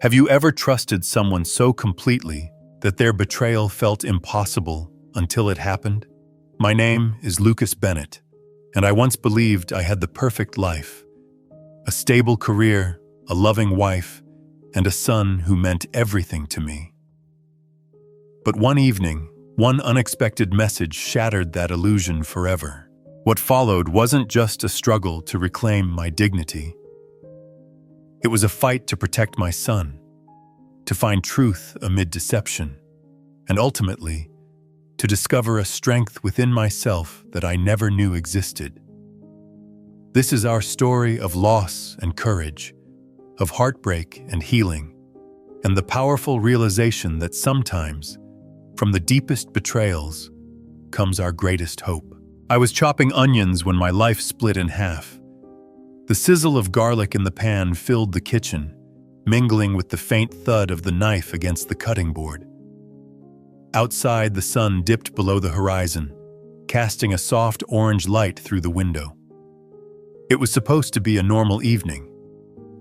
Have you ever trusted someone so completely that their betrayal felt impossible until it happened? My name is Lucas Bennett, and I once believed I had the perfect life. A stable career, a loving wife, and a son who meant everything to me. But one evening, one unexpected message shattered that illusion forever. What followed wasn't just a struggle to reclaim my dignity. It was a fight to protect my son, to find truth amid deception, and ultimately, to discover a strength within myself that I never knew existed. This is our story of loss and courage, of heartbreak and healing, and the powerful realization that sometimes, from the deepest betrayals, comes our greatest hope. I was chopping onions when my life split in half. The sizzle of garlic in the pan filled the kitchen, mingling with the faint thud of the knife against the cutting board. Outside, the sun dipped below the horizon, casting a soft orange light through the window. It was supposed to be a normal evening.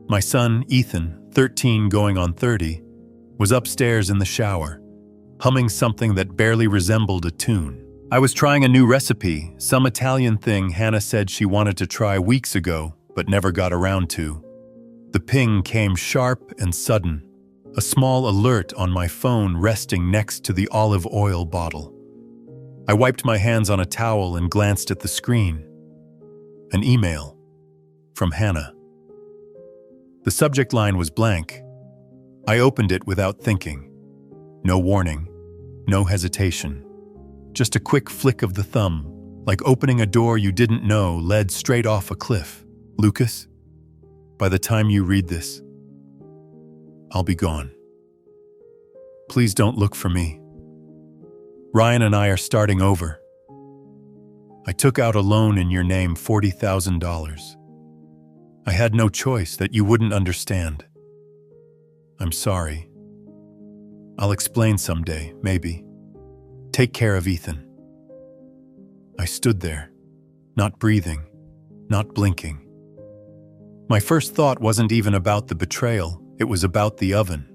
My son, Ethan, 13 going on 30, was upstairs in the shower, humming something that barely resembled a tune. I was trying a new recipe, some Italian thing Hannah said she wanted to try weeks ago, but never got around to. The ping came sharp and sudden, a small alert on my phone resting next to the olive oil bottle. I wiped my hands on a towel and glanced at the screen. An email from Hannah. The subject line was blank. I opened it without thinking. No warning, no hesitation. Just a quick flick of the thumb, like opening a door you didn't know led straight off a cliff. Lucas, by the time you read this, I'll be gone. Please don't look for me. Ryan and I are starting over. I took out a loan in your name, $40,000. I had no choice that you wouldn't understand. I'm sorry. I'll explain someday, maybe. Take care of Ethan. I stood there, not breathing, not blinking. My first thought wasn't even about the betrayal, it was about the oven.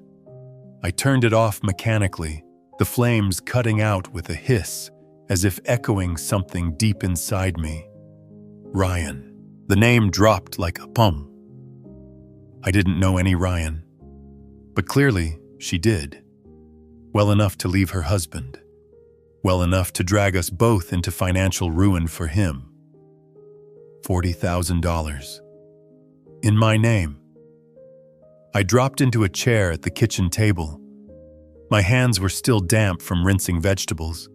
I turned it off mechanically, the flames cutting out with a hiss, as if echoing something deep inside me. Ryan. The name dropped like a pum. I didn't know any Ryan, but clearly she did. Well enough to leave her husband. Well enough to drag us both into financial ruin for him. $40,000. In my name. I dropped into a chair at the kitchen table. My hands were still damp from rinsing vegetables.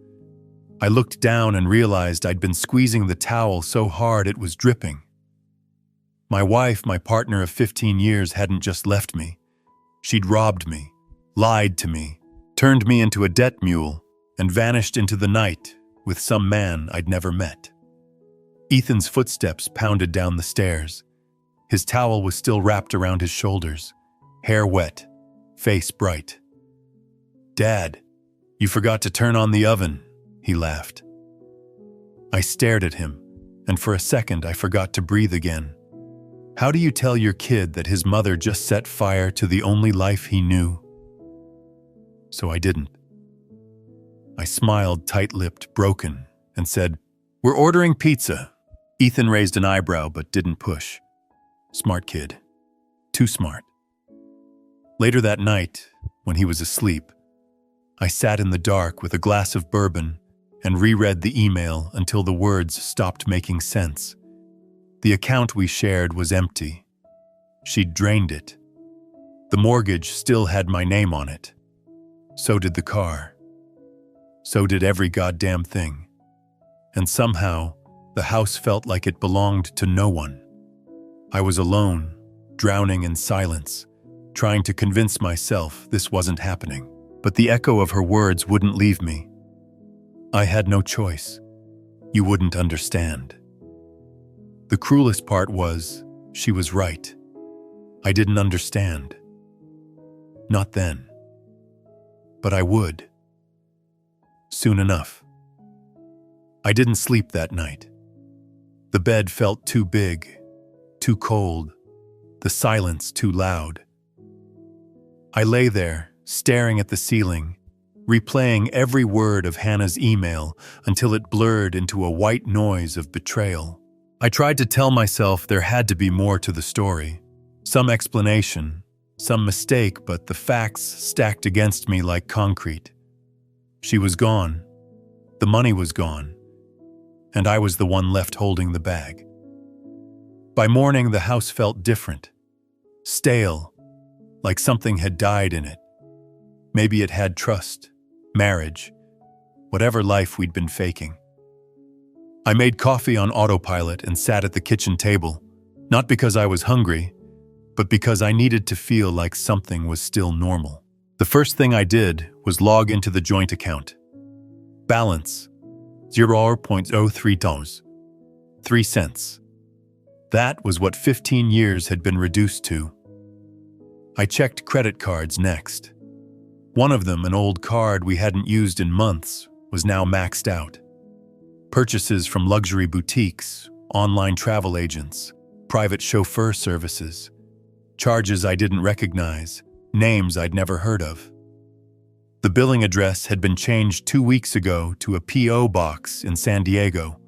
I looked down and realized I'd been squeezing the towel so hard it was dripping. My wife, my partner of 15 years, hadn't just left me. She'd robbed me, lied to me, turned me into a debt mule, and vanished into the night with some man I'd never met. Ethan's footsteps pounded down the stairs. His towel was still wrapped around his shoulders, hair wet, face bright. "Dad, you forgot to turn on the oven," he laughed. I stared at him, and for a second I forgot to breathe again. How do you tell your kid that his mother just set fire to the only life he knew? So I didn't. I smiled, tight-lipped, broken, and said, "We're ordering pizza." Ethan raised an eyebrow but didn't push. Smart kid. Too smart. Later that night, when he was asleep, I sat in the dark with a glass of bourbon and reread the email until the words stopped making sense. The account we shared was empty. She'd drained it. The mortgage still had my name on it. So did the car. So did every goddamn thing. And somehow, the house felt like it belonged to no one. I was alone, drowning in silence, trying to convince myself this wasn't happening. But the echo of her words wouldn't leave me. I had no choice. You wouldn't understand. The cruelest part was, she was right. I didn't understand. Not then. But I would. Soon enough. I didn't sleep that night. The bed felt too big, too cold, the silence too loud. I lay there, staring at the ceiling, replaying every word of Hannah's email until it blurred into a white noise of betrayal. I tried to tell myself there had to be more to the story, some explanation, some mistake, but the facts stacked against me like concrete. She was gone, the money was gone, and I was the one left holding the bag. By morning, the house felt different, stale, like something had died in it. Maybe it had trust, marriage, whatever life we'd been faking. I made coffee on autopilot and sat at the kitchen table, not because I was hungry, but because I needed to feel like something was still normal. The first thing I did was log into the joint account. Balance, $0.03, 3 cents. That was what 15 years had been reduced to. I checked credit cards next. One of them, an old card we hadn't used in months, was now maxed out. Purchases from luxury boutiques, online travel agents, private chauffeur services, charges I didn't recognize, names I'd never heard of. The billing address had been changed 2 weeks ago to a P.O. box in San Diego.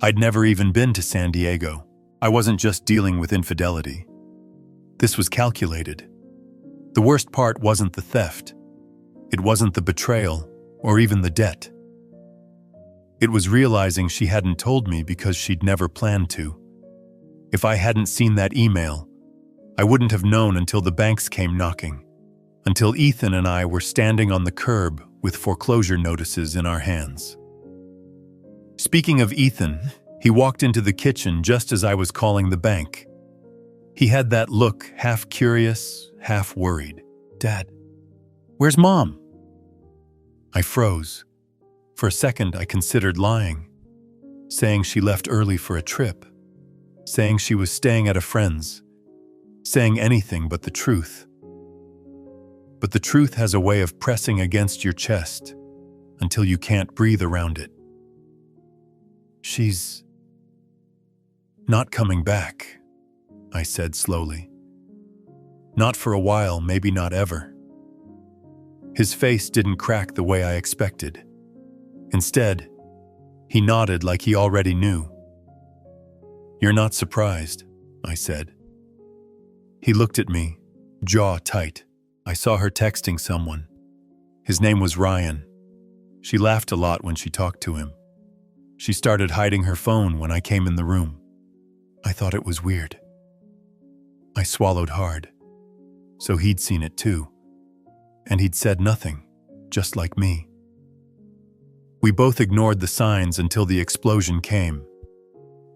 I'd never even been to San Diego. I wasn't just dealing with infidelity. This was calculated. The worst part wasn't the theft. It wasn't the betrayal, or even the debt. It was realizing she hadn't told me because she'd never planned to. If I hadn't seen that email, I wouldn't have known until the banks came knocking, until Ethan and I were standing on the curb with foreclosure notices in our hands. Speaking of Ethan, he walked into the kitchen just as I was calling the bank. He had that look, half curious, half worried. "Dad, where's Mom?" I froze. For a second, I considered lying, saying she left early for a trip, saying she was staying at a friend's, saying anything but the truth. But the truth has a way of pressing against your chest until you can't breathe around it. "She's not coming back," I said slowly. "Not for a while, maybe not ever." His face didn't crack the way I expected. Instead, he nodded like he already knew. "You're not surprised," I said. He looked at me, jaw tight. I saw her texting someone. His name was Ryan. She laughed a lot when she talked to him. She started hiding her phone when I came in the room. I thought it was weird. I swallowed hard. So he'd seen it too. And he'd said nothing, just like me. We both ignored the signs until the explosion came.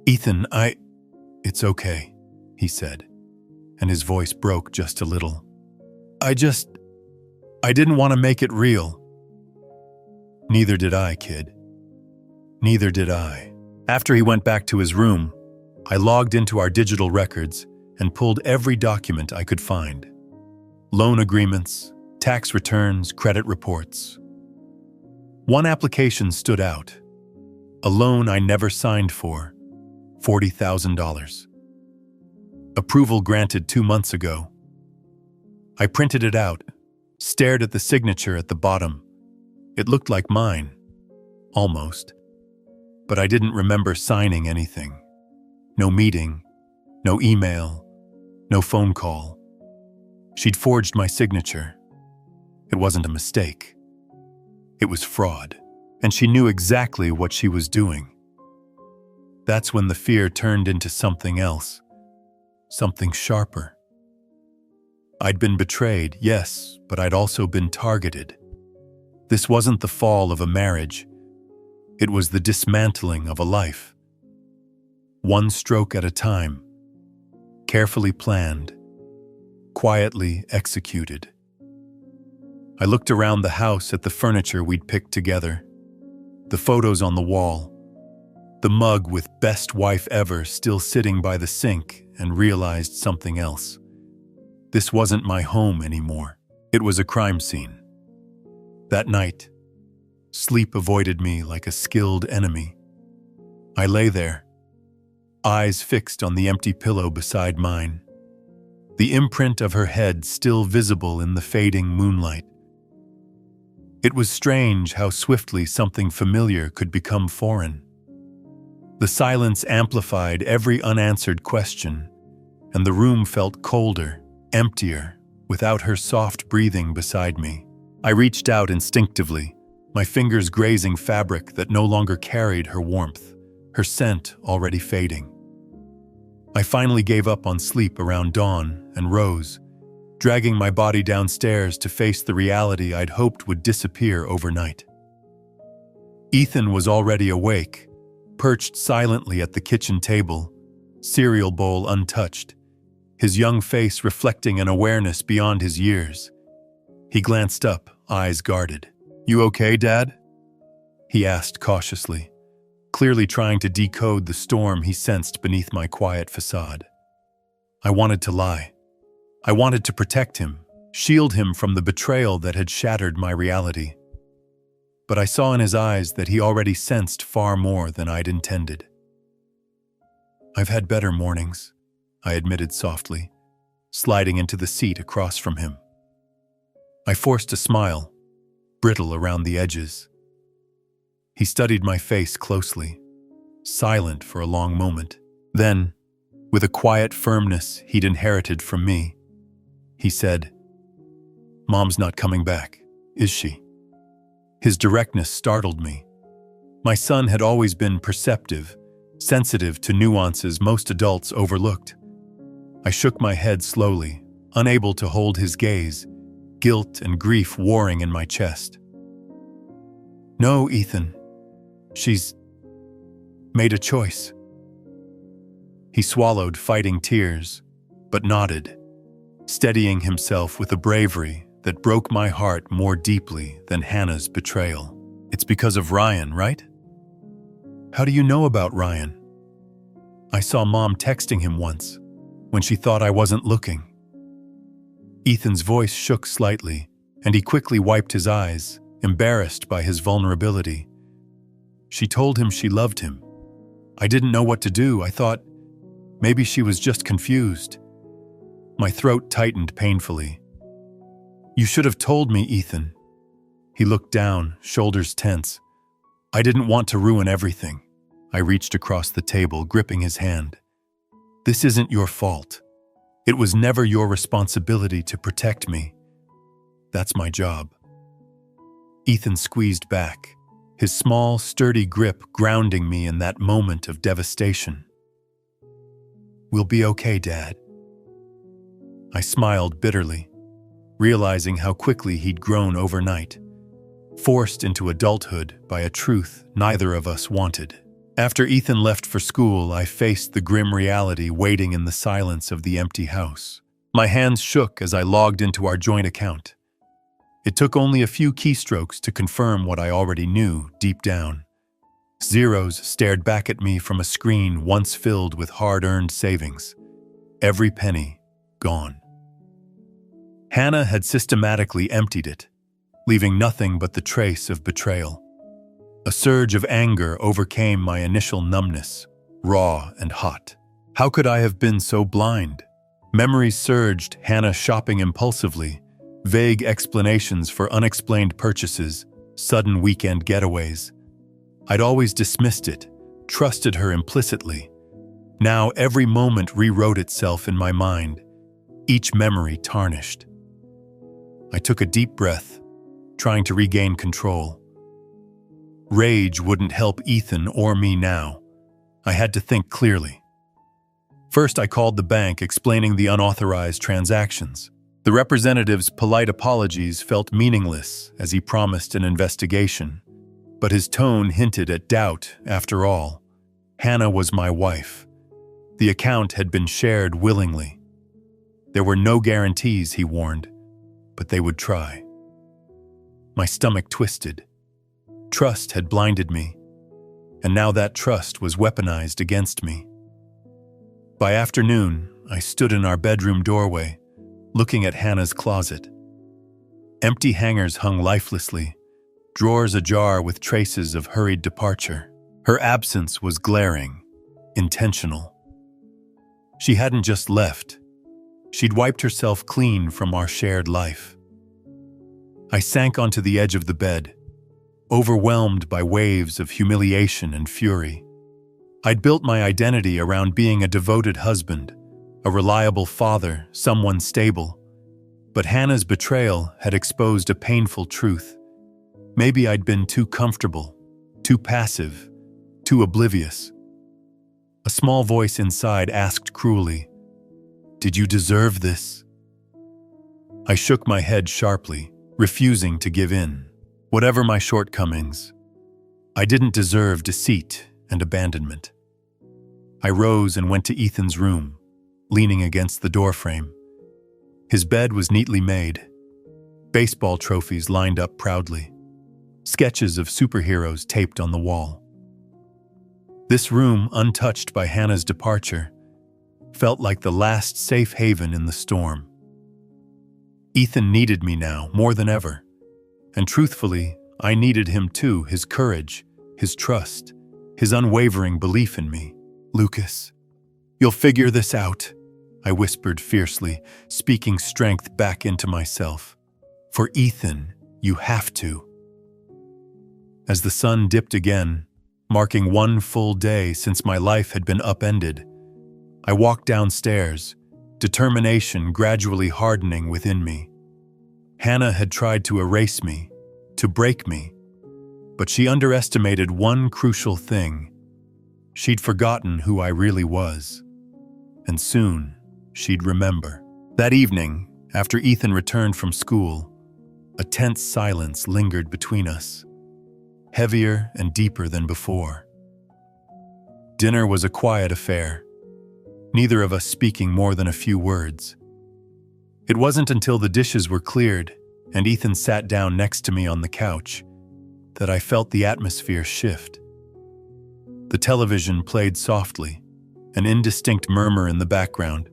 "Ethan, It's okay," he said, and his voice broke just a little. I didn't want to make it real." "Neither did I, kid. Neither did I." After he went back to his room, I logged into our digital records and pulled every document I could find. Loan agreements, tax returns, credit reports. One application stood out. A loan I never signed for, $40,000. Approval granted 2 months ago. I printed it out, stared at the signature at the bottom. It looked like mine, almost. But I didn't remember signing anything. No meeting, no email, no phone call. She'd forged my signature. It wasn't a mistake. It was fraud, and she knew exactly what she was doing. That's when the fear turned into something else, something sharper. I'd been betrayed, yes, but I'd also been targeted. This wasn't the fall of a marriage. It was the dismantling of a life. One stroke at a time, carefully planned, quietly executed. I looked around the house at the furniture we'd picked together, the photos on the wall, the mug with "Best Wife Ever" still sitting by the sink, and realized something else. This wasn't my home anymore. It was a crime scene. That night, sleep avoided me like a skilled enemy. I lay there, eyes fixed on the empty pillow beside mine. the imprint of her head still visible in the fading moonlight. It was strange how swiftly something familiar could become foreign. The silence amplified every unanswered question, and the room felt colder, emptier, without her soft breathing beside me. I reached out instinctively, my fingers grazing fabric that no longer carried her warmth, her scent already fading. I finally gave up on sleep around dawn and rose, dragging my body downstairs to face the reality I'd hoped would disappear overnight. Ethan was already awake, perched silently at the kitchen table, cereal bowl untouched, his young face reflecting an awareness beyond his years. He glanced up, eyes guarded. "You okay, Dad?" he asked cautiously, clearly trying to decode the storm he sensed beneath my quiet facade. I wanted to lie. I wanted to protect him, shield him from the betrayal that had shattered my reality. But I saw in his eyes that he already sensed far more than I'd intended. "I've had better mornings," I admitted softly, sliding into the seat across from him. I forced a smile, brittle around the edges. He studied my face closely, silent for a long moment. Then, with a quiet firmness he'd inherited from me, he said, "Mom's not coming back, is she?" His directness startled me. My son had always been perceptive, sensitive to nuances most adults overlooked. I shook my head slowly, unable to hold his gaze, guilt and grief warring in my chest. "No, Ethan. She's made a choice." He swallowed, fighting tears, but nodded, steadying himself with a bravery that broke my heart more deeply than Hannah's betrayal. "It's because of Ryan, right?" "How do you know about Ryan?" "I saw Mom texting him once, when she thought I wasn't looking." Ethan's voice shook slightly, and he quickly wiped his eyes, embarrassed by his vulnerability. "She told him she loved him. I didn't know what to do. I thought maybe she was just confused." My throat tightened painfully. "You should have told me, Ethan." He looked down, shoulders tense. "I didn't want to ruin everything." I reached across the table, gripping his hand. "This isn't your fault. It was never your responsibility to protect me. That's my job." Ethan squeezed back, his small, sturdy grip grounding me in that moment of devastation. "We'll be okay, Dad." I smiled bitterly, realizing how quickly he'd grown overnight, forced into adulthood by a truth neither of us wanted. After Ethan left for school, I faced the grim reality waiting in the silence of the empty house. My hands shook as I logged into our joint account. It took only a few keystrokes to confirm what I already knew deep down. Zeros stared back at me from a screen once filled with hard-earned savings. Every penny gone. Hannah had systematically emptied it, leaving nothing but the trace of betrayal. A surge of anger overcame my initial numbness, raw and hot. How could I have been so blind? Memories surged, Hannah shopping impulsively, vague explanations for unexplained purchases, sudden weekend getaways. I'd always dismissed it, trusted her implicitly. Now every moment rewrote itself in my mind, each memory tarnished. I took a deep breath, trying to regain control. Rage wouldn't help Ethan or me now. I had to think clearly. First, I called the bank explaining the unauthorized transactions. The representative's polite apologies felt meaningless as he promised an investigation, but his tone hinted at doubt after all. Hannah was my wife. The account had been shared willingly. There were no guarantees, he warned, but they would try. My stomach twisted. Trust had blinded me, and now that trust was weaponized against me. By afternoon, I stood in our bedroom doorway, looking at Hannah's closet. Empty hangers hung lifelessly, drawers ajar with traces of hurried departure. Her absence was glaring, intentional. She hadn't just left. She'd wiped herself clean from our shared life. I sank onto the edge of the bed, overwhelmed by waves of humiliation and fury. I'd built my identity around being a devoted husband, a reliable father, someone stable. But Hannah's betrayal had exposed a painful truth. Maybe I'd been too comfortable, too passive, too oblivious. A small voice inside asked cruelly, "Did you deserve this?" I shook my head sharply, refusing to give in. Whatever my shortcomings, I didn't deserve deceit and abandonment. I rose and went to Ethan's room, leaning against the doorframe. His bed was neatly made. Baseball trophies lined up proudly. Sketches of superheroes taped on the wall. This room, untouched by Hannah's departure, felt like the last safe haven in the storm. Ethan needed me now more than ever. And truthfully, I needed him too, his courage, his trust, his unwavering belief in me. "Lucas, you'll figure this out," I whispered fiercely, speaking strength back into myself. "For Ethan, you have to." As the sun dipped again, marking one full day since my life had been upended, I walked downstairs, determination gradually hardening within me. Hannah had tried to erase me, to break me, but she underestimated one crucial thing. She'd forgotten who I really was. And soon, she'd remember. That evening, after Ethan returned from school, a tense silence lingered between us, heavier and deeper than before. Dinner was a quiet affair, neither of us speaking more than a few words. It wasn't until the dishes were cleared and Ethan sat down next to me on the couch that I felt the atmosphere shift. The television played softly, an indistinct murmur in the background,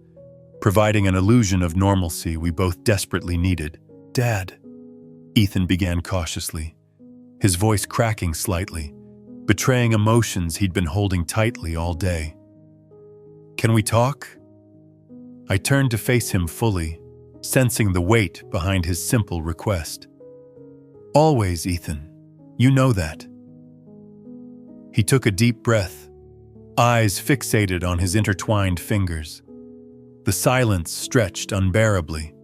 providing an illusion of normalcy we both desperately needed. "Dad," Ethan began cautiously, his voice cracking slightly, betraying emotions he'd been holding tightly all day. "Can we talk?" I turned to face him fully, sensing the weight behind his simple request. "Always, Ethan. You know that." He took a deep breath, eyes fixated on his intertwined fingers. The silence stretched unbearably.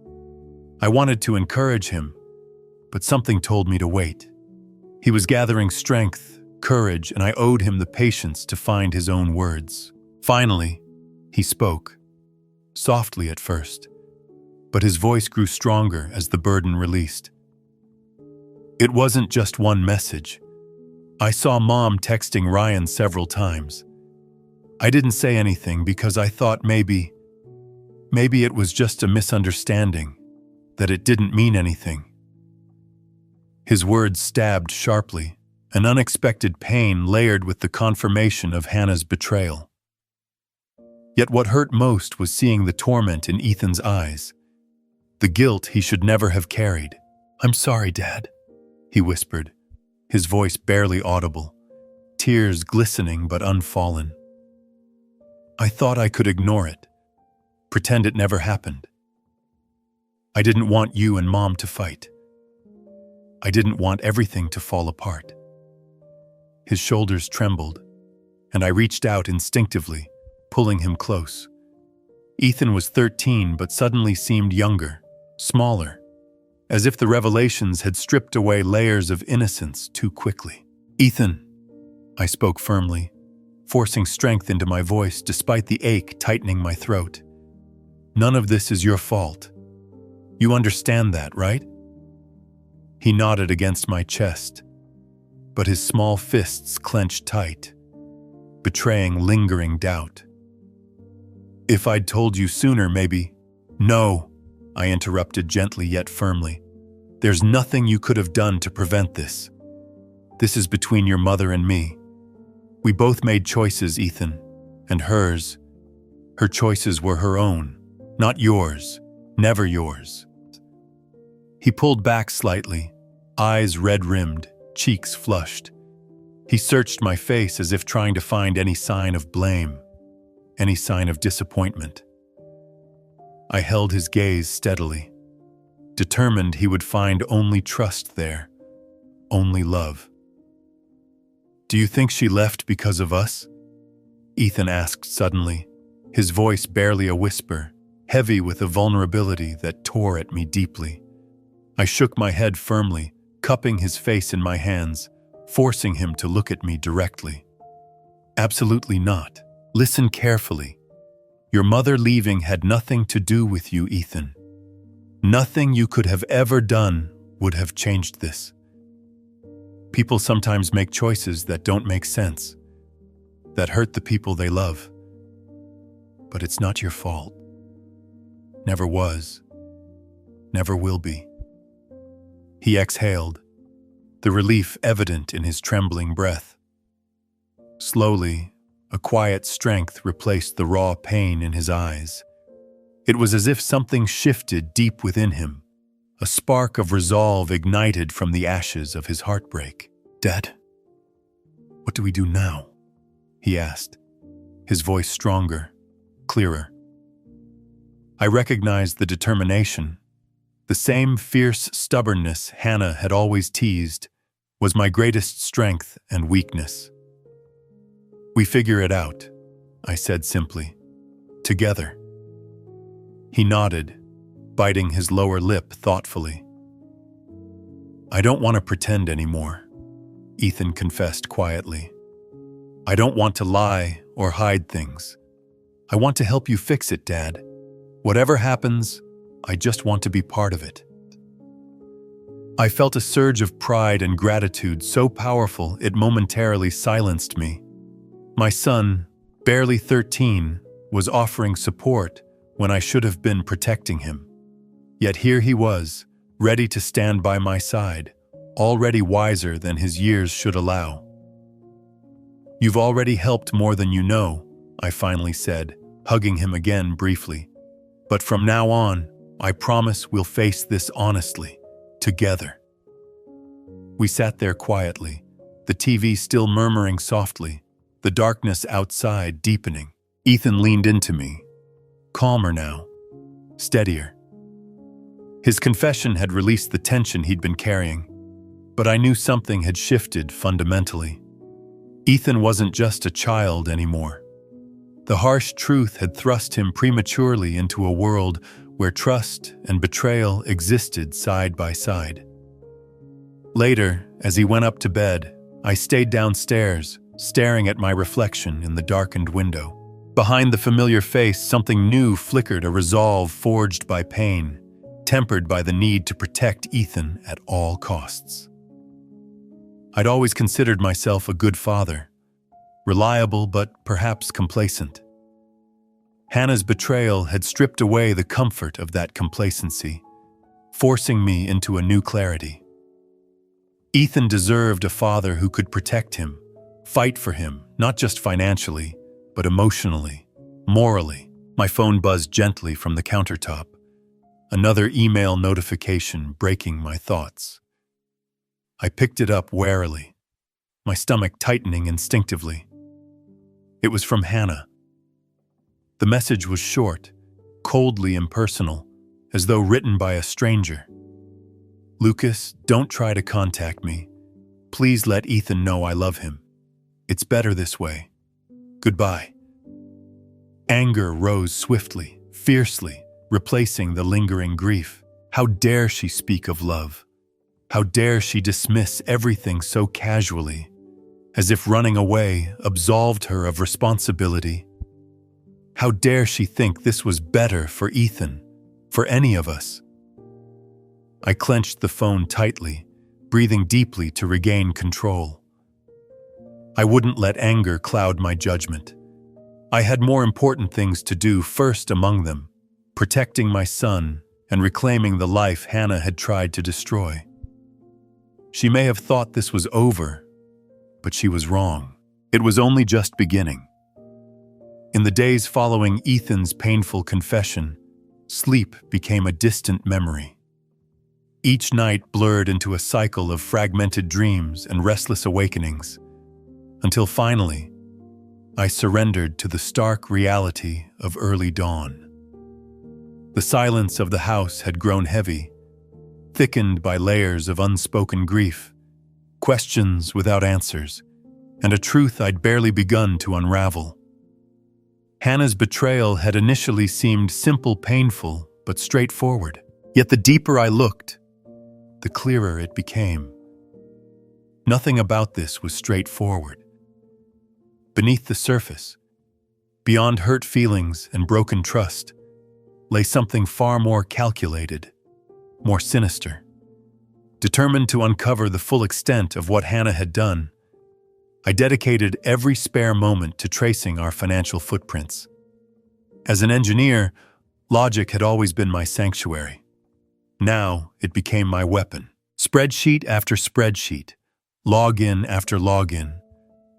I wanted to encourage him, but something told me to wait. He was gathering strength, courage, and I owed him the patience to find his own words. Finally, he spoke, softly at first, but his voice grew stronger as the burden released. It wasn't just one message. I saw Mom texting Ryan several times. I didn't say anything because I thought maybe it was just a misunderstanding, that it didn't mean anything. His words stabbed sharply, an unexpected pain layered with the confirmation of Hannah's betrayal. Yet what hurt most was seeing the torment in Ethan's eyes, the guilt he should never have carried. "I'm sorry, Dad," he whispered, his voice barely audible, tears glistening but unfallen. I thought I could ignore it, pretend it never happened. I didn't want you and Mom to fight. I didn't want everything to fall apart. His shoulders trembled, and I reached out instinctively, pulling him close. Ethan was 13 but suddenly seemed younger, smaller, as if the revelations had stripped away layers of innocence too quickly. "Ethan," I spoke firmly, forcing strength into my voice despite the ache tightening my throat. "None of this is your fault. You understand that, right?" He nodded against my chest, but his small fists clenched tight, betraying lingering doubt. "If I'd told you sooner, maybe—" "No," I interrupted gently yet firmly. "There's nothing you could have done to prevent this. This is between your mother and me. We both made choices, Ethan, and hers. Her choices were her own, not yours, never yours." He pulled back slightly, eyes red-rimmed, cheeks flushed. He searched my face as if trying to find any sign of blame, any sign of disappointment. I held his gaze steadily, determined he would find only trust there, only love. "Do you think she left because of us?" Ethan asked suddenly, his voice barely a whisper, heavy with a vulnerability that tore at me deeply. I shook my head firmly, cupping his face in my hands, forcing him to look at me directly. "Absolutely not. Listen carefully. Your mother leaving had nothing to do with you, Ethan. Nothing you could have ever done would have changed this. People sometimes make choices that don't make sense, that hurt the people they love. But it's not your fault. Never was. Never will be." He exhaled, the relief evident in his trembling breath. Slowly, a quiet strength replaced the raw pain in his eyes. It was as if something shifted deep within him, a spark of resolve ignited from the ashes of his heartbreak. "Dad, what do we do now?" he asked, his voice stronger, clearer. I recognized the determination. The same fierce stubbornness Hannah had always teased was my greatest strength and weakness. "We figure it out," I said simply. "Together." He nodded, biting his lower lip thoughtfully. "I don't want to pretend anymore," Ethan confessed quietly. "I don't want to lie or hide things. I want to help you fix it, Dad. Whatever happens, I just want to be part of it." I felt a surge of pride and gratitude so powerful it momentarily silenced me. My son, barely 13, was offering support when I should have been protecting him. Yet here he was, ready to stand by my side, already wiser than his years should allow. "You've already helped more than you know," I finally said, hugging him again briefly. "But from now on, I promise we'll face this honestly, together." We sat there quietly, the TV still murmuring softly, the darkness outside deepening. Ethan leaned into me, calmer now, steadier. His confession had released the tension he'd been carrying, but I knew something had shifted fundamentally. Ethan wasn't just a child anymore. The harsh truth had thrust him prematurely into a world where trust and betrayal existed side by side. Later, as he went up to bed, I stayed downstairs, staring at my reflection in the darkened window. Behind the familiar face, something new flickered, a resolve forged by pain, tempered by the need to protect Ethan at all costs. I'd always considered myself a good father, reliable but perhaps complacent. Hannah's betrayal had stripped away the comfort of that complacency, forcing me into a new clarity. Ethan deserved a father who could protect him, fight for him, not just financially, but emotionally, morally. My phone buzzed gently from the countertop, another email notification breaking my thoughts. I picked it up warily, my stomach tightening instinctively. It was from Hannah. The message was short, coldly impersonal, as though written by a stranger. "Lucas, don't try to contact me. Please let Ethan know I love him. It's better this way. Goodbye." Anger rose swiftly, fiercely, replacing the lingering grief. How dare she speak of love? How dare she dismiss everything so casually, as if running away absolved her of responsibility? How dare she think this was better for Ethan, for any of us? I clenched the phone tightly, breathing deeply to regain control. I wouldn't let anger cloud my judgment. I had more important things to do, first among them, protecting my son and reclaiming the life Hannah had tried to destroy. She may have thought this was over, but she was wrong. It was only just beginning. In the days following Ethan's painful confession, sleep became a distant memory. Each night blurred into a cycle of fragmented dreams and restless awakenings, until finally, I surrendered to the stark reality of early dawn. The silence of the house had grown heavy, thickened by layers of unspoken grief, questions without answers, and a truth I'd barely begun to unravel. Hannah's betrayal had initially seemed simple, painful, but straightforward. Yet the deeper I looked, the clearer it became. Nothing about this was straightforward. Beneath the surface, beyond hurt feelings and broken trust, lay something far more calculated, more sinister. Determined to uncover the full extent of what Hannah had done, I dedicated every spare moment to tracing our financial footprints. As an engineer, logic had always been my sanctuary. Now it became my weapon. Spreadsheet after spreadsheet, login after login,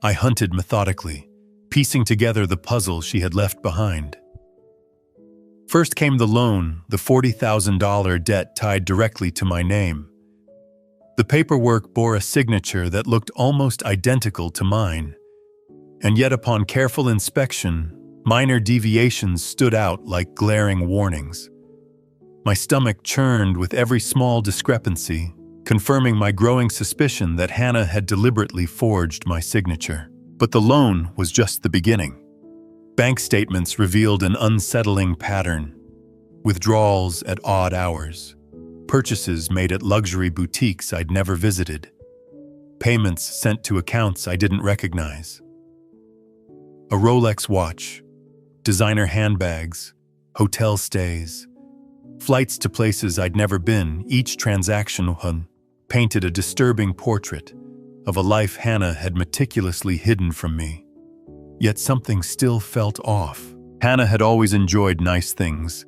I hunted methodically, piecing together the puzzle she had left behind. First came the loan, the $40,000 debt tied directly to my name. The paperwork bore a signature that looked almost identical to mine, and yet upon careful inspection, minor deviations stood out like glaring warnings. My stomach churned with every small discrepancy, confirming my growing suspicion that Hannah had deliberately forged my signature. But the loan was just the beginning. Bank statements revealed an unsettling pattern: withdrawals at odd hours, purchases made at luxury boutiques I'd never visited, payments sent to accounts I didn't recognize. A Rolex watch, designer handbags, hotel stays, flights to places I'd never been, each transaction painted a disturbing portrait of a life Hannah had meticulously hidden from me. Yet something still felt off. Hannah had always enjoyed nice things,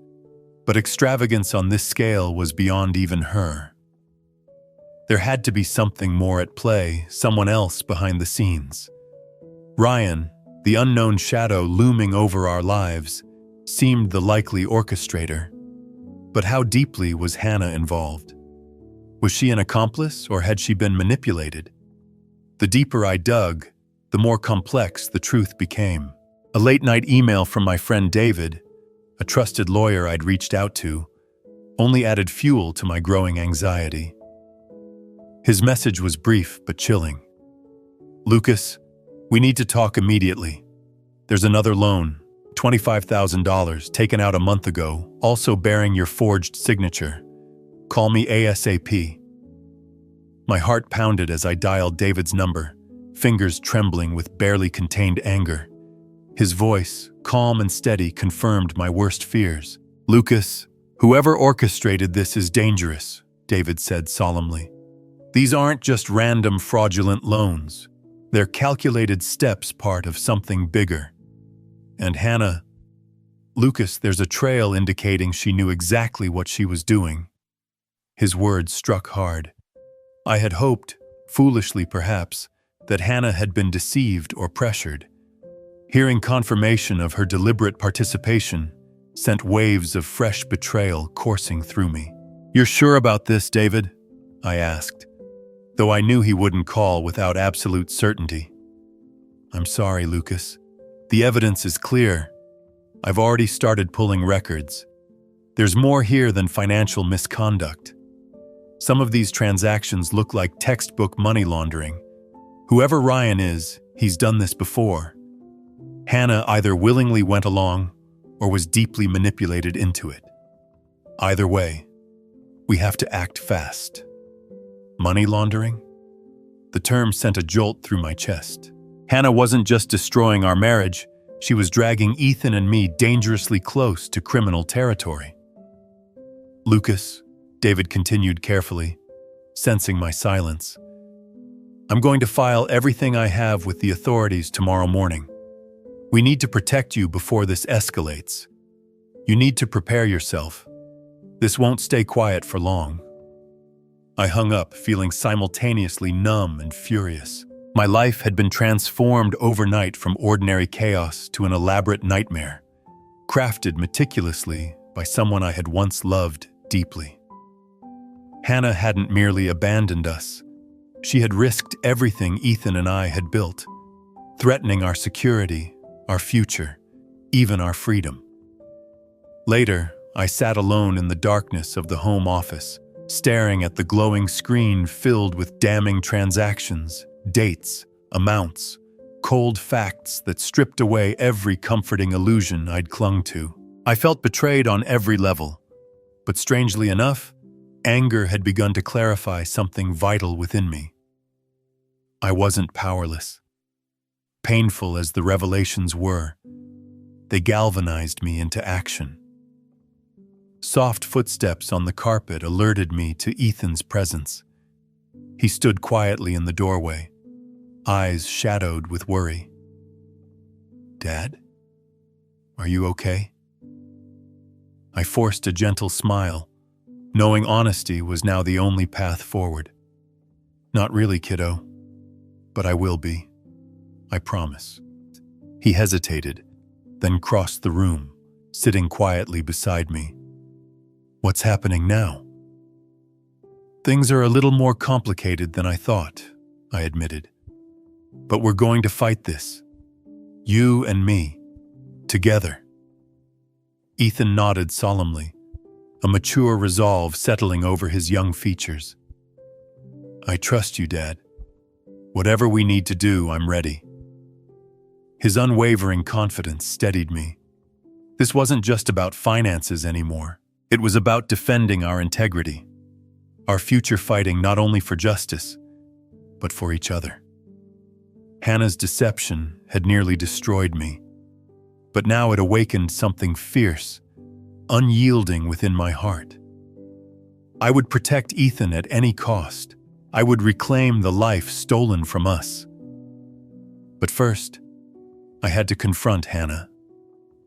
but extravagance on this scale was beyond even her. There had to be something more at play, someone else behind the scenes. Ryan, the unknown shadow looming over our lives, seemed the likely orchestrator. But how deeply was Hannah involved? Was she an accomplice, or had she been manipulated? The deeper I dug, the more complex the truth became. A late-night email from my friend David, a trusted lawyer I'd reached out to, only added fuel to my growing anxiety. His message was brief but chilling. "Lucas, we need to talk immediately. There's another loan, $25,000, taken out a month ago, also bearing your forged signature. Call me ASAP." My heart pounded as I dialed David's number, fingers trembling with barely contained anger. His voice, calm and steady, confirmed my worst fears. "Lucas, whoever orchestrated this is dangerous," David said solemnly. "These aren't just random fraudulent loans. They're calculated steps, part of something bigger. And Hannah, Lucas, there's a trail indicating she knew exactly what she was doing." His words struck hard. I had hoped, foolishly perhaps, that Hannah had been deceived or pressured. Hearing confirmation of her deliberate participation sent waves of fresh betrayal coursing through me. "You're sure about this, David?" I asked, though I knew he wouldn't call without absolute certainty. "I'm sorry, Lucas. The evidence is clear. I've already started pulling records. There's more here than financial misconduct. Some of these transactions look like textbook money laundering. Whoever Ryan is, he's done this before. Hannah either willingly went along or was deeply manipulated into it. Either way, we have to act fast." Money laundering? The term sent a jolt through my chest. Hannah wasn't just destroying our marriage, she was dragging Ethan and me dangerously close to criminal territory. "Lucas," David continued carefully, sensing my silence, "I'm going to file everything I have with the authorities tomorrow morning. We need to protect you before this escalates. You need to prepare yourself. This won't stay quiet for long." I hung up, feeling simultaneously numb and furious. My life had been transformed overnight from ordinary chaos to an elaborate nightmare, crafted meticulously by someone I had once loved deeply. Hannah hadn't merely abandoned us. She had risked everything Ethan and I had built, threatening our security, our future, even our freedom. Later, I sat alone in the darkness of the home office, staring at the glowing screen filled with damning transactions, dates, amounts, cold facts that stripped away every comforting illusion I'd clung to. I felt betrayed on every level, but strangely enough, anger had begun to clarify something vital within me. I wasn't powerless. Painful as the revelations were, they galvanized me into action. Soft footsteps on the carpet alerted me to Ethan's presence. He stood quietly in the doorway, eyes shadowed with worry. "Dad? Are you okay?" I forced a gentle smile, knowing honesty was now the only path forward. "Not really, kiddo, but I will be. I promise." He hesitated, then crossed the room, sitting quietly beside me. "What's happening now?" "Things are a little more complicated than I thought," I admitted. "But we're going to fight this. You and me. Together." Ethan nodded solemnly, a mature resolve settling over his young features. "I trust you, Dad. Whatever we need to do, I'm ready." His unwavering confidence steadied me. This wasn't just about finances anymore. It was about defending our integrity, our future fighting not only for justice, but for each other. Hannah's deception had nearly destroyed me, but now it awakened something fierce, unyielding within my heart. I would protect Ethan at any cost. I would reclaim the life stolen from us. But first, I had to confront Hannah,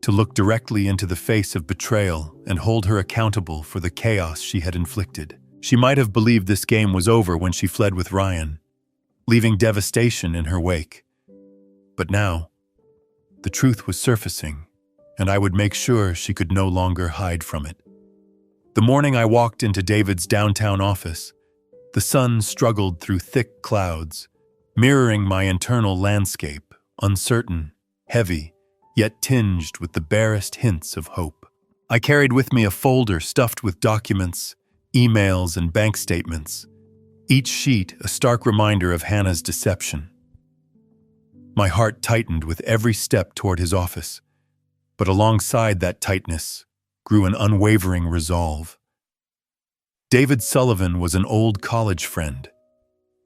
to look directly into the face of betrayal and hold her accountable for the chaos she had inflicted. She might have believed this game was over when she fled with Ryan, leaving devastation in her wake. But now, the truth was surfacing, and I would make sure she could no longer hide from it. The morning I walked into David's downtown office, the sun struggled through thick clouds, mirroring my internal landscape, uncertain, heavy, yet tinged with the barest hints of hope. I carried with me a folder stuffed with documents, emails, and bank statements, each sheet a stark reminder of Hannah's deception. My heart tightened with every step toward his office, but alongside that tightness grew an unwavering resolve. David Sullivan was an old college friend,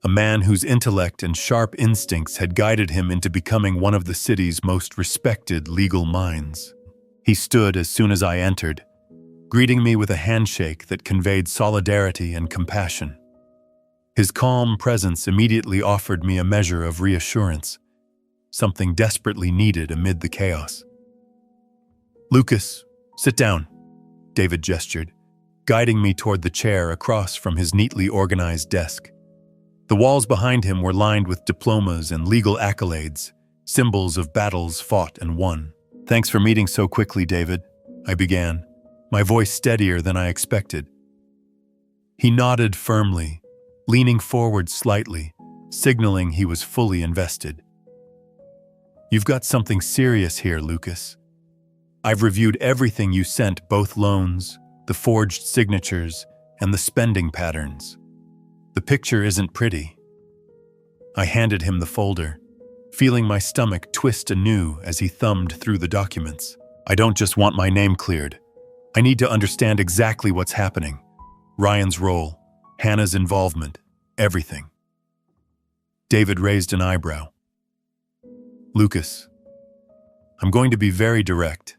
a man whose intellect and sharp instincts had guided him into becoming one of the city's most respected legal minds. He stood as soon as I entered, greeting me with a handshake that conveyed solidarity and compassion. His calm presence immediately offered me a measure of reassurance, something desperately needed amid the chaos. "Lucas, sit down," David gestured, guiding me toward the chair across from his neatly organized desk. The walls behind him were lined with diplomas and legal accolades, symbols of battles fought and won. "Thanks for meeting so quickly, David," I began, my voice steadier than I expected. He nodded firmly, leaning forward slightly, signaling he was fully invested. "You've got something serious here, Lucas. I've reviewed everything you sent, both loans, the forged signatures, and the spending patterns. The picture isn't pretty." I handed him the folder, feeling my stomach twist anew as he thumbed through the documents. "I don't just want my name cleared. I need to understand exactly what's happening. Ryan's role, Hannah's involvement, everything." David raised an eyebrow. "Lucas, I'm going to be very direct.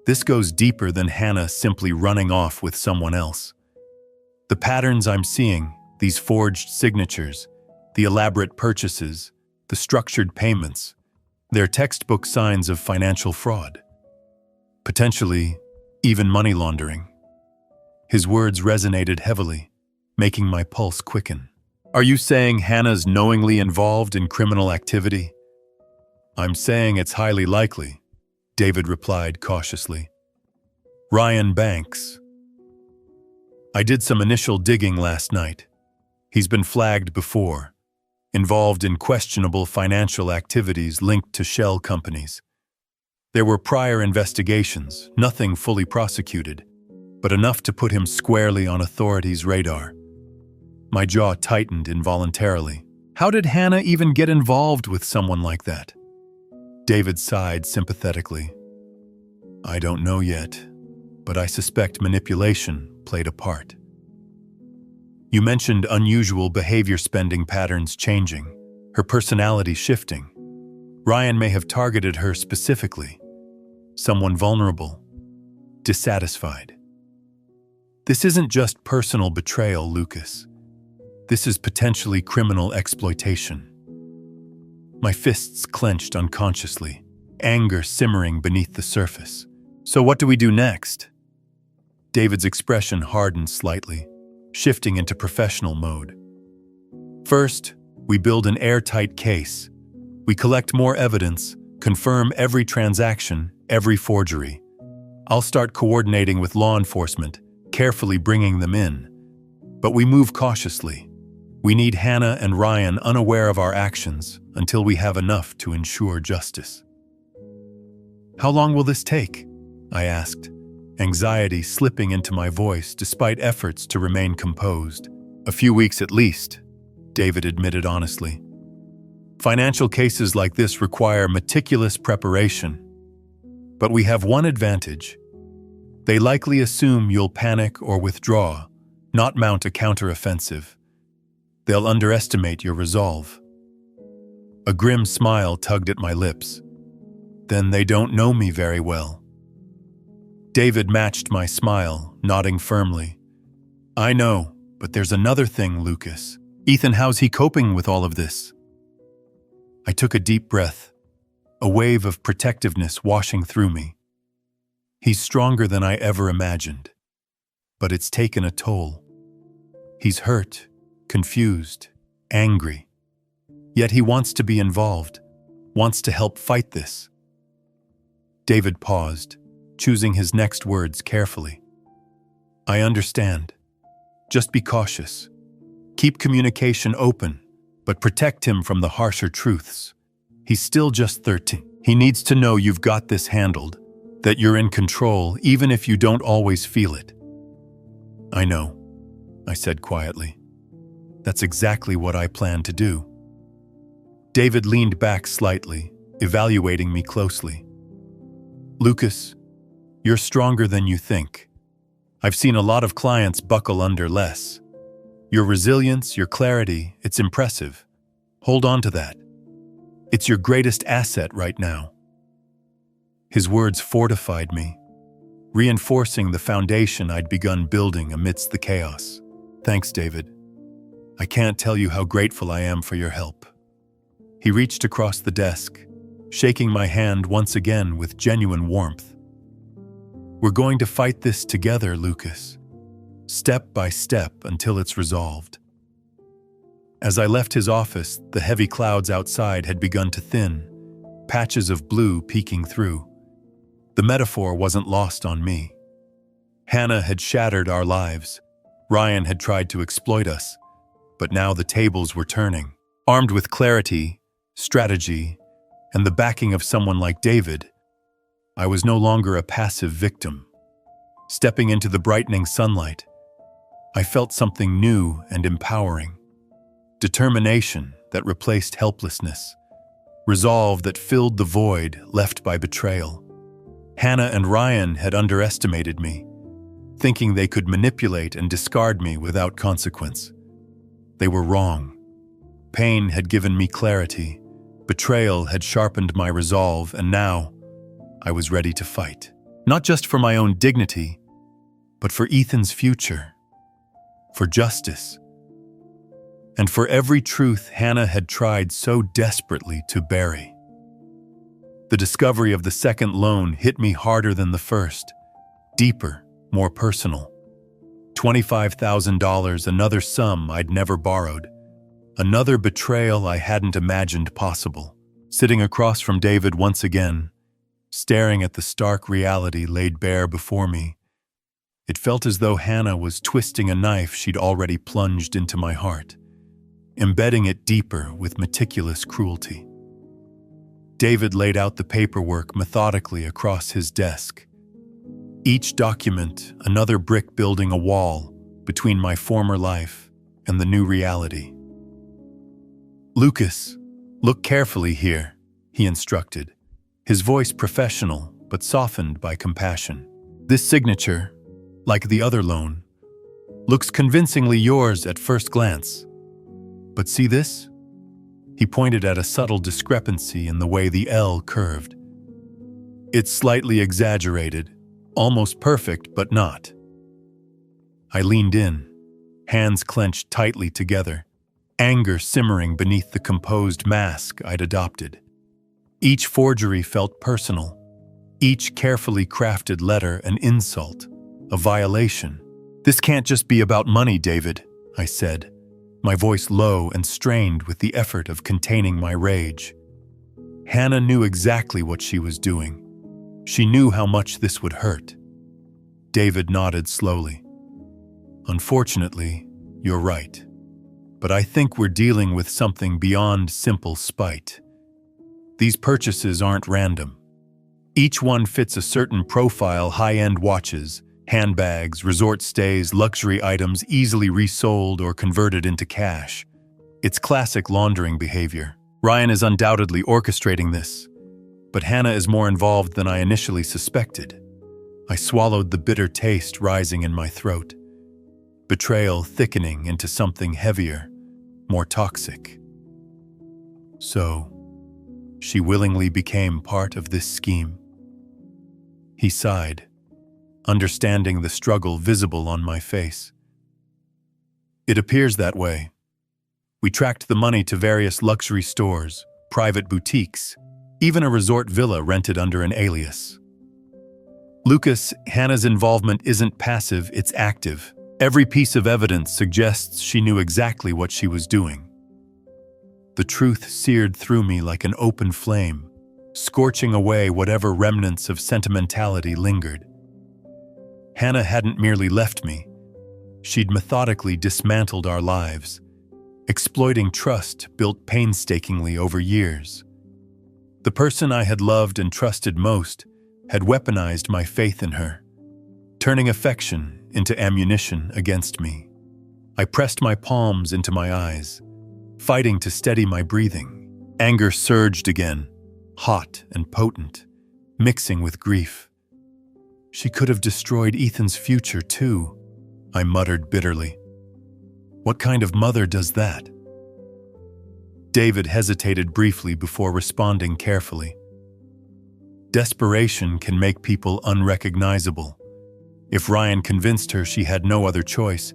This goes deeper than Hannah simply running off with someone else. The patterns I'm seeing, these forged signatures, the elaborate purchases, the structured payments, they're textbook signs of financial fraud. Potentially, even money laundering." His words resonated heavily, making my pulse quicken. "Are you saying Hannah's knowingly involved in criminal activity?" "I'm saying it's highly likely," David replied cautiously. "Ryan Banks. I did some initial digging last night. He's been flagged before, involved in questionable financial activities linked to shell companies. There were prior investigations, nothing fully prosecuted, but enough to put him squarely on authorities' radar. My jaw tightened involuntarily. How did Hannah even get involved with someone like that? David sighed sympathetically. I don't know yet, but I suspect manipulation played a part. You mentioned unusual behavior, spending patterns changing, her personality shifting. Ryan may have targeted her specifically. Someone vulnerable, dissatisfied. This isn't just personal betrayal, Lucas. This is potentially criminal exploitation. My fists clenched unconsciously, anger simmering beneath the surface. So what do we do next? David's expression hardened slightly, shifting into professional mode. First, we build an airtight case. We collect more evidence, confirm every transaction, every forgery. I'll start coordinating with law enforcement, carefully bringing them in. But we move cautiously. We need Hannah and Ryan unaware of our actions until we have enough to ensure justice. How long will this take? I asked, anxiety slipping into my voice despite efforts to remain composed. A few weeks at least, David admitted honestly. Financial cases like this require meticulous preparation. But we have one advantage. They likely assume you'll panic or withdraw, not mount a counteroffensive. They'll underestimate your resolve. A grim smile tugged at my lips. Then they don't know me very well. David matched my smile, nodding firmly. I know, but there's another thing, Lucas. Ethan, how's he coping with all of this? I took a deep breath, a wave of protectiveness washing through me. He's stronger than I ever imagined, but it's taken a toll. He's hurt, confused, angry. Yet he wants to be involved, wants to help fight this. David paused, choosing his next words carefully. I understand. Just be cautious. Keep communication open, but protect him from the harsher truths. He's still just 13. He needs to know you've got this handled, that you're in control even if you don't always feel it. I know, I said quietly. That's exactly what I plan to do. David leaned back slightly, evaluating me closely. Lucas, you're stronger than you think. I've seen a lot of clients buckle under less. Your resilience, your clarity, it's impressive. Hold on to that. It's your greatest asset right now. His words fortified me, reinforcing the foundation I'd begun building amidst the chaos. Thanks, David. I can't tell you how grateful I am for your help. He reached across the desk, shaking my hand once again with genuine warmth. We're going to fight this together, Lucas, step by step until it's resolved. As I left his office, the heavy clouds outside had begun to thin, patches of blue peeking through. The metaphor wasn't lost on me. Hannah had shattered our lives. Ryan had tried to exploit us, but now the tables were turning. Armed with clarity, strategy, and the backing of someone like David, I was no longer a passive victim. Stepping into the brightening sunlight, I felt something new and empowering. Determination that replaced helplessness. Resolve that filled the void left by betrayal. Hannah and Ryan had underestimated me, thinking they could manipulate and discard me without consequence. They were wrong. Pain had given me clarity. Betrayal had sharpened my resolve, and now I was ready to fight. Not just for my own dignity, but for Ethan's future, for justice, and for every truth Hannah had tried so desperately to bury. The discovery of the second loan hit me harder than the first, deeper, more personal. $25,000, another sum I'd never borrowed. Another betrayal I hadn't imagined possible. Sitting across from David once again, staring at the stark reality laid bare before me, it felt as though Hannah was twisting a knife she'd already plunged into my heart, embedding it deeper with meticulous cruelty. David laid out the paperwork methodically across his desk. Each document, another brick building a wall between my former life and the new reality. "Lucas, look carefully here," he instructed, his voice professional but softened by compassion. "This signature, like the other loan, looks convincingly yours at first glance. But see this?" He pointed at a subtle discrepancy in the way the L curved. "It's slightly exaggerated, almost perfect, but not." I leaned in, hands clenched tightly together, anger simmering beneath the composed mask I'd adopted. Each forgery felt personal, each carefully crafted letter an insult, a violation. "This can't just be about money, David," I said, my voice low and strained with the effort of containing my rage. Hannah knew exactly what she was doing. She knew how much this would hurt. David nodded slowly. "Unfortunately, you're right. But I think we're dealing with something beyond simple spite. These purchases aren't random. Each one fits a certain profile: high-end watches, handbags, resort stays, luxury items easily resold or converted into cash. It's classic laundering behavior. Ryan is undoubtedly orchestrating this, but Hannah is more involved than I initially suspected." I swallowed the bitter taste rising in my throat, betrayal thickening into something heavier, more toxic. "So, she willingly became part of this scheme?" He sighed, understanding the struggle visible on my face. "It appears that way. We tracked the money to various luxury stores, private boutiques, even a resort villa rented under an alias. Lucas, Hannah's involvement isn't passive, it's active. Every piece of evidence suggests she knew exactly what she was doing." The truth seared through me like an open flame, scorching away whatever remnants of sentimentality lingered. Hannah hadn't merely left me. She'd methodically dismantled our lives, exploiting trust built painstakingly over years. The person I had loved and trusted most had weaponized my faith in her, turning affection into ammunition against me. I pressed my palms into my eyes, fighting to steady my breathing. Anger surged again, hot and potent, mixing with grief. "She could have destroyed Ethan's future too," I muttered bitterly. "What kind of mother does that?" David hesitated briefly before responding carefully. "Desperation can make people unrecognizable. If Ryan convinced her she had no other choice,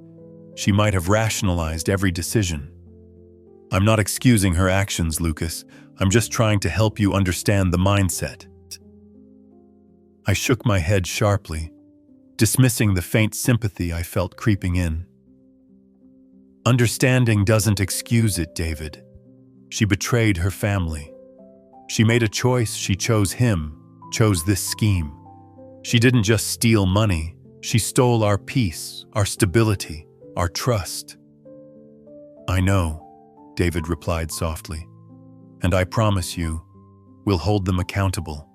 she might have rationalized every decision. I'm not excusing her actions, Lucas. I'm just trying to help you understand the mindset." I shook my head sharply, dismissing the faint sympathy I felt creeping in. "Understanding doesn't excuse it, David. She betrayed her family. She made a choice. She chose him, chose this scheme. She didn't just steal money. She stole our peace, our stability, our trust." "I know," David replied softly. "And I promise you, we'll hold them accountable.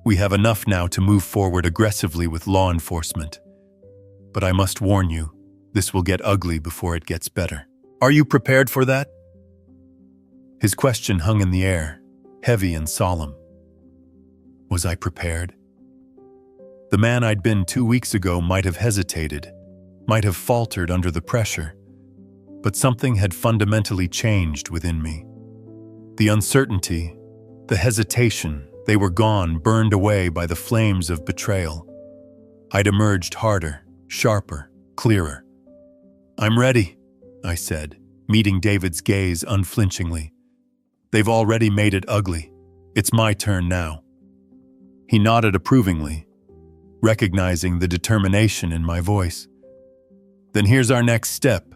We have enough now to move forward aggressively with law enforcement. But I must warn you, this will get ugly before it gets better. Are you prepared for that?" His question hung in the air, heavy and solemn. Was I prepared? The man I'd been 2 weeks ago might have hesitated, might have faltered under the pressure, but something had fundamentally changed within me. The uncertainty, the hesitation, they were gone, burned away by the flames of betrayal. I'd emerged harder, sharper, clearer. "I'm ready," I said, meeting David's gaze unflinchingly. "They've already made it ugly. It's my turn now." He nodded approvingly, recognizing the determination in my voice. "Then here's our next step.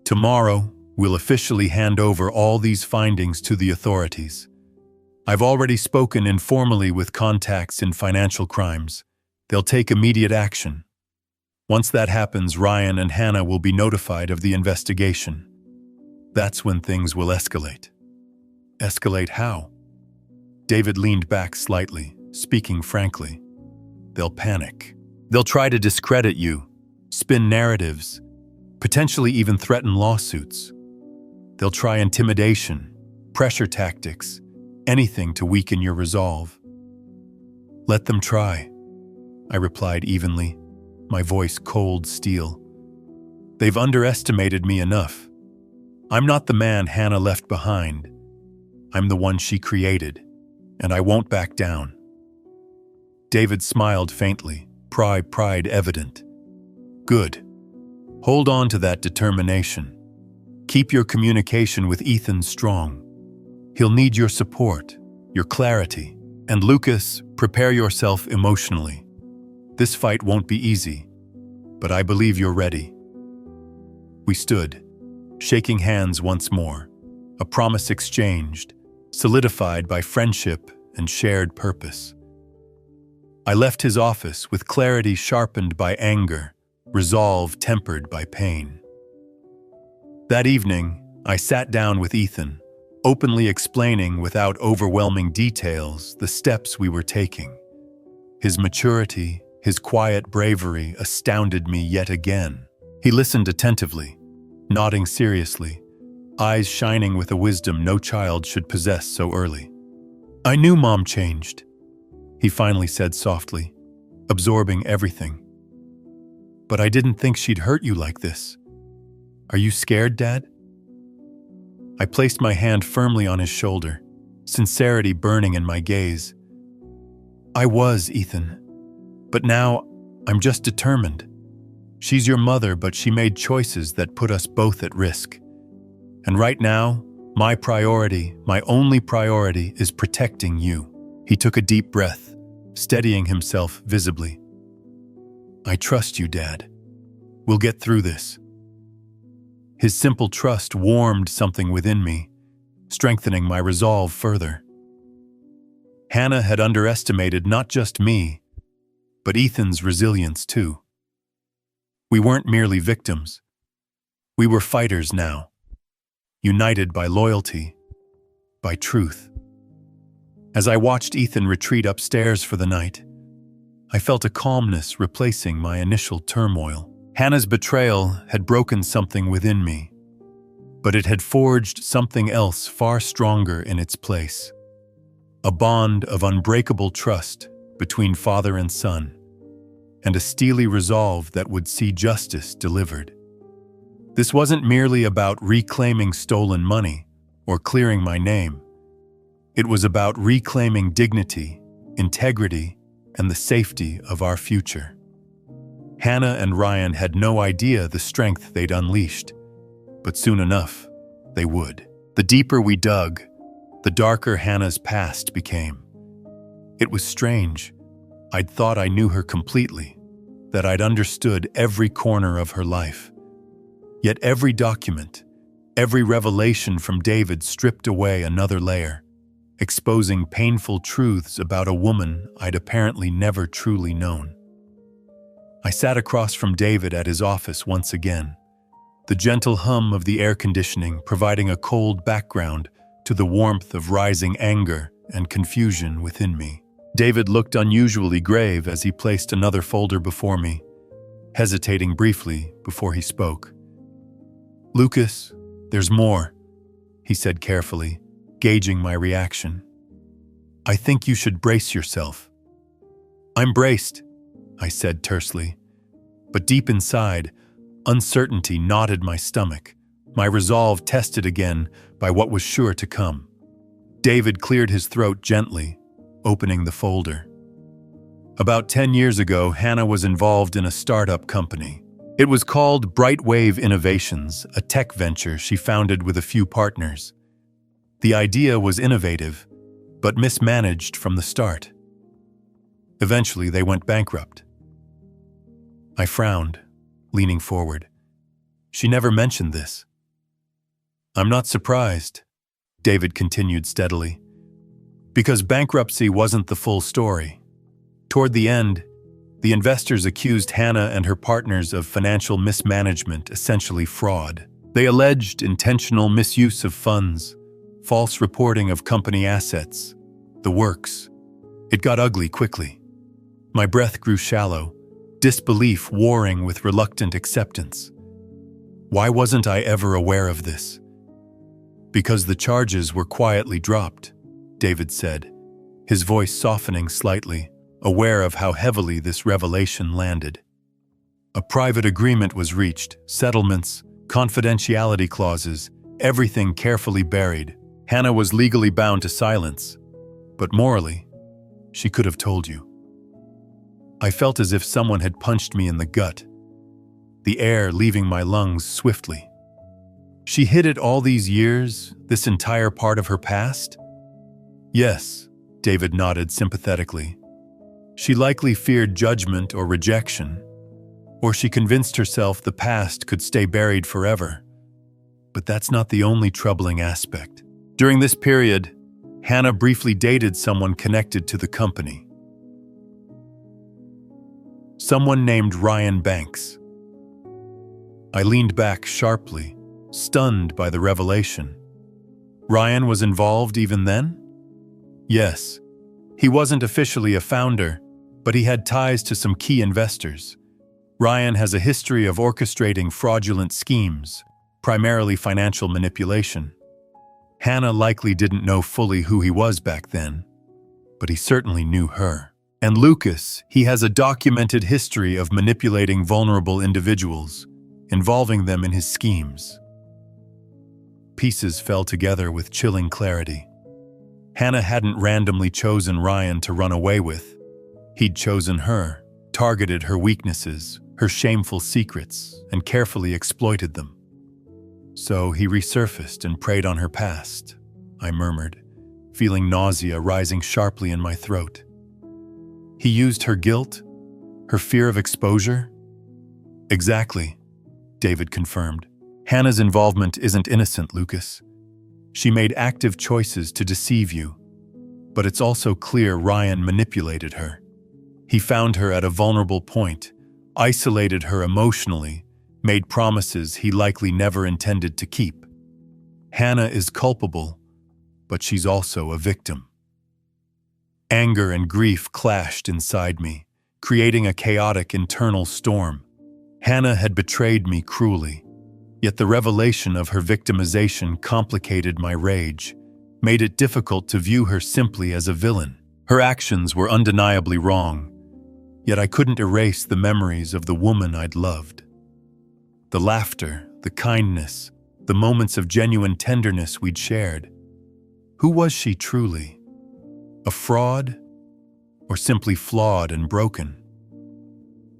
Tomorrow, we'll officially hand over all these findings to the authorities. I've already spoken informally with contacts in financial crimes. They'll take immediate action. Once that happens, Ryan and Hannah will be notified of the investigation. That's when things will escalate." "Escalate how?" David leaned back slightly, speaking frankly. "They'll panic. They'll try to discredit you, spin narratives, potentially even threaten lawsuits. They'll try intimidation, pressure tactics, anything to weaken your resolve. Let them try, I replied evenly, my voice cold steel. They've underestimated me enough. I'm not the man Hannah left behind. I'm the one she created, and I won't back down. David smiled faintly, pride evident. Good. Hold on to that determination. Keep your communication with Ethan strong. He'll need your support, your clarity. And Lucas, prepare yourself emotionally. This fight won't be easy, but I believe you're ready. We stood, shaking hands once more, a promise exchanged, solidified by friendship and shared purpose. I left his office with clarity sharpened by anger, resolve tempered by pain. That evening, I sat down with Ethan, openly explaining without overwhelming details the steps we were taking. His maturity, his quiet bravery astounded me yet again. He listened attentively, nodding seriously, eyes shining with a wisdom no child should possess so early. I knew Mom changed, he finally said softly, absorbing everything. But I didn't think she'd hurt you like this. Are you scared, Dad? I placed my hand firmly on his shoulder, sincerity burning in my gaze. I was, Ethan. But now, I'm just determined. She's your mother, but she made choices that put us both at risk. And right now, my priority, my only priority, is protecting you. He took a deep breath, steadying himself visibly. I trust you, Dad. We'll get through this. His simple trust warmed something within me, strengthening my resolve further. Hannah had underestimated not just me, but Ethan's resilience too. We weren't merely victims. We were fighters now, united by loyalty, by truth. As I watched Ethan retreat upstairs for the night, I felt a calmness replacing my initial turmoil. Hannah's betrayal had broken something within me, but it had forged something else far stronger in its place. A bond of unbreakable trust between father and son, and a steely resolve that would see justice delivered. This wasn't merely about reclaiming stolen money or clearing my name. It was about reclaiming dignity, integrity, and the safety of our future. Hannah and Ryan had no idea the strength they'd unleashed, but soon enough, they would. The deeper we dug, the darker Hannah's past became. It was strange. I'd thought I knew her completely, that I'd understood every corner of her life. Yet every document, every revelation from David stripped away another layer, exposing painful truths about a woman I'd apparently never truly known. I sat across from David at his office once again, the gentle hum of the air conditioning providing a cold background to the warmth of rising anger and confusion within me. David looked unusually grave as he placed another folder before me, hesitating briefly before he spoke. "Lucas, there's more," he said carefully, gauging my reaction. "I think you should brace yourself." "I'm braced," I said tersely, but deep inside, uncertainty knotted my stomach, my resolve tested again by what was sure to come. David cleared his throat gently, opening the folder. About 10 years ago, Hannah was involved in a startup company. It was called Brightwave Innovations, a tech venture she founded with a few partners. The idea was innovative, but mismanaged from the start. Eventually, they went bankrupt. I frowned, leaning forward. She never mentioned this. "I'm not surprised," David continued steadily, "because bankruptcy wasn't the full story. Toward the end, the investors accused Hannah and her partners of financial mismanagement, essentially fraud. They alleged intentional misuse of funds, false reporting of company assets, the works. It got ugly quickly. My breath grew shallow, disbelief warring with reluctant acceptance. Why wasn't I ever aware of this? Because the charges were quietly dropped, David said, his voice softening slightly, aware of how heavily this revelation landed. A private agreement was reached, settlements, confidentiality clauses, everything carefully buried. Hannah was legally bound to silence, but morally, she could have told you. I felt as if someone had punched me in the gut, the air leaving my lungs swiftly. She hid it all these years, this entire part of her past? Yes, David nodded sympathetically. She likely feared judgment or rejection, or she convinced herself the past could stay buried forever. But that's not the only troubling aspect. During this period, Hannah briefly dated someone connected to the company. Someone named Ryan Banks. I leaned back sharply, stunned by the revelation. Ryan was involved even then? Yes. He wasn't officially a founder, but he had ties to some key investors. Ryan has a history of orchestrating fraudulent schemes, primarily financial manipulation. Hannah likely didn't know fully who he was back then, but he certainly knew her. And Lucas, he has a documented history of manipulating vulnerable individuals, involving them in his schemes. Pieces fell together with chilling clarity. Hannah hadn't randomly chosen Ryan to run away with. He'd chosen her, targeted her weaknesses, her shameful secrets, and carefully exploited them. So he resurfaced and preyed on her past, I murmured, feeling nausea rising sharply in my throat. He used her guilt, her fear of exposure? Exactly, David confirmed. Hannah's involvement isn't innocent, Lucas. She made active choices to deceive you, but it's also clear Ryan manipulated her. He found her at a vulnerable point, isolated her emotionally, made promises he likely never intended to keep. Hannah is culpable, but she's also a victim. Anger and grief clashed inside me, creating a chaotic internal storm. Hannah had betrayed me cruelly, yet the revelation of her victimization complicated my rage, made it difficult to view her simply as a villain. Her actions were undeniably wrong, yet I couldn't erase the memories of the woman I'd loved. The laughter, the kindness, the moments of genuine tenderness we'd shared. Who was she truly? A fraud, or simply flawed and broken?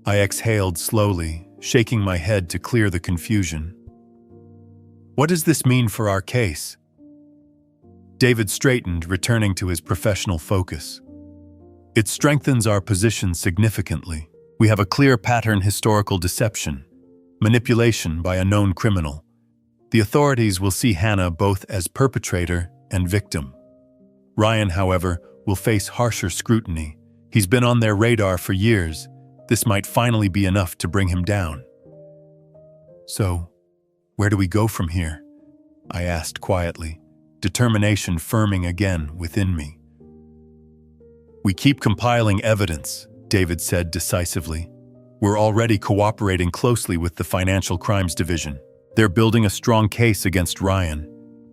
I exhaled slowly, shaking my head to clear the confusion. What does this mean for our case? David straightened, returning to his professional focus. It strengthens our position significantly. We have a clear pattern: historical deception, manipulation by a known criminal. The authorities will see Hannah both as perpetrator and victim. Ryan, however, will face harsher scrutiny. He's been on their radar for years. This might finally be enough to bring him down. So, where do we go from here? I asked quietly, determination firming again within me. We keep compiling evidence, David said decisively. We're already cooperating closely with the Financial Crimes Division. They're building a strong case against Ryan,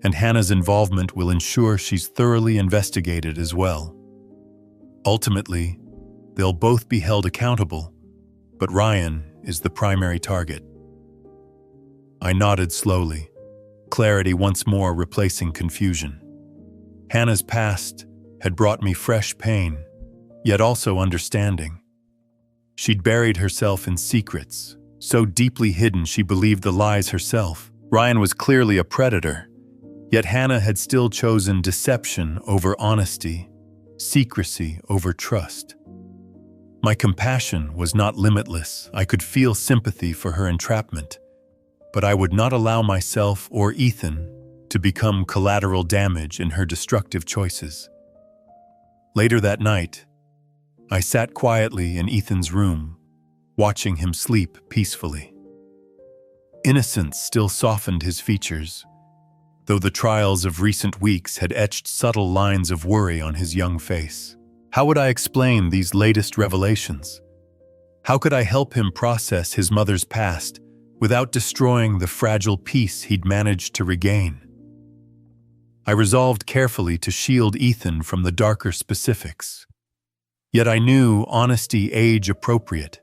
and Hannah's involvement will ensure she's thoroughly investigated as well. Ultimately, they'll both be held accountable, but Ryan is the primary target. I nodded slowly, clarity once more replacing confusion. Hannah's past had brought me fresh pain, yet also understanding. She'd buried herself in secrets, so deeply hidden she believed the lies herself. Ryan was clearly a predator, yet Hannah had still chosen deception over honesty, secrecy over trust. My compassion was not limitless. I could feel sympathy for her entrapment, but I would not allow myself or Ethan to become collateral damage in her destructive choices. Later that night, I sat quietly in Ethan's room, watching him sleep peacefully. Innocence still softened his features, though the trials of recent weeks had etched subtle lines of worry on his young face. How would I explain these latest revelations? How could I help him process his mother's past without destroying the fragile peace he'd managed to regain? I resolved carefully to shield Ethan from the darker specifics. Yet I knew honesty age-appropriate.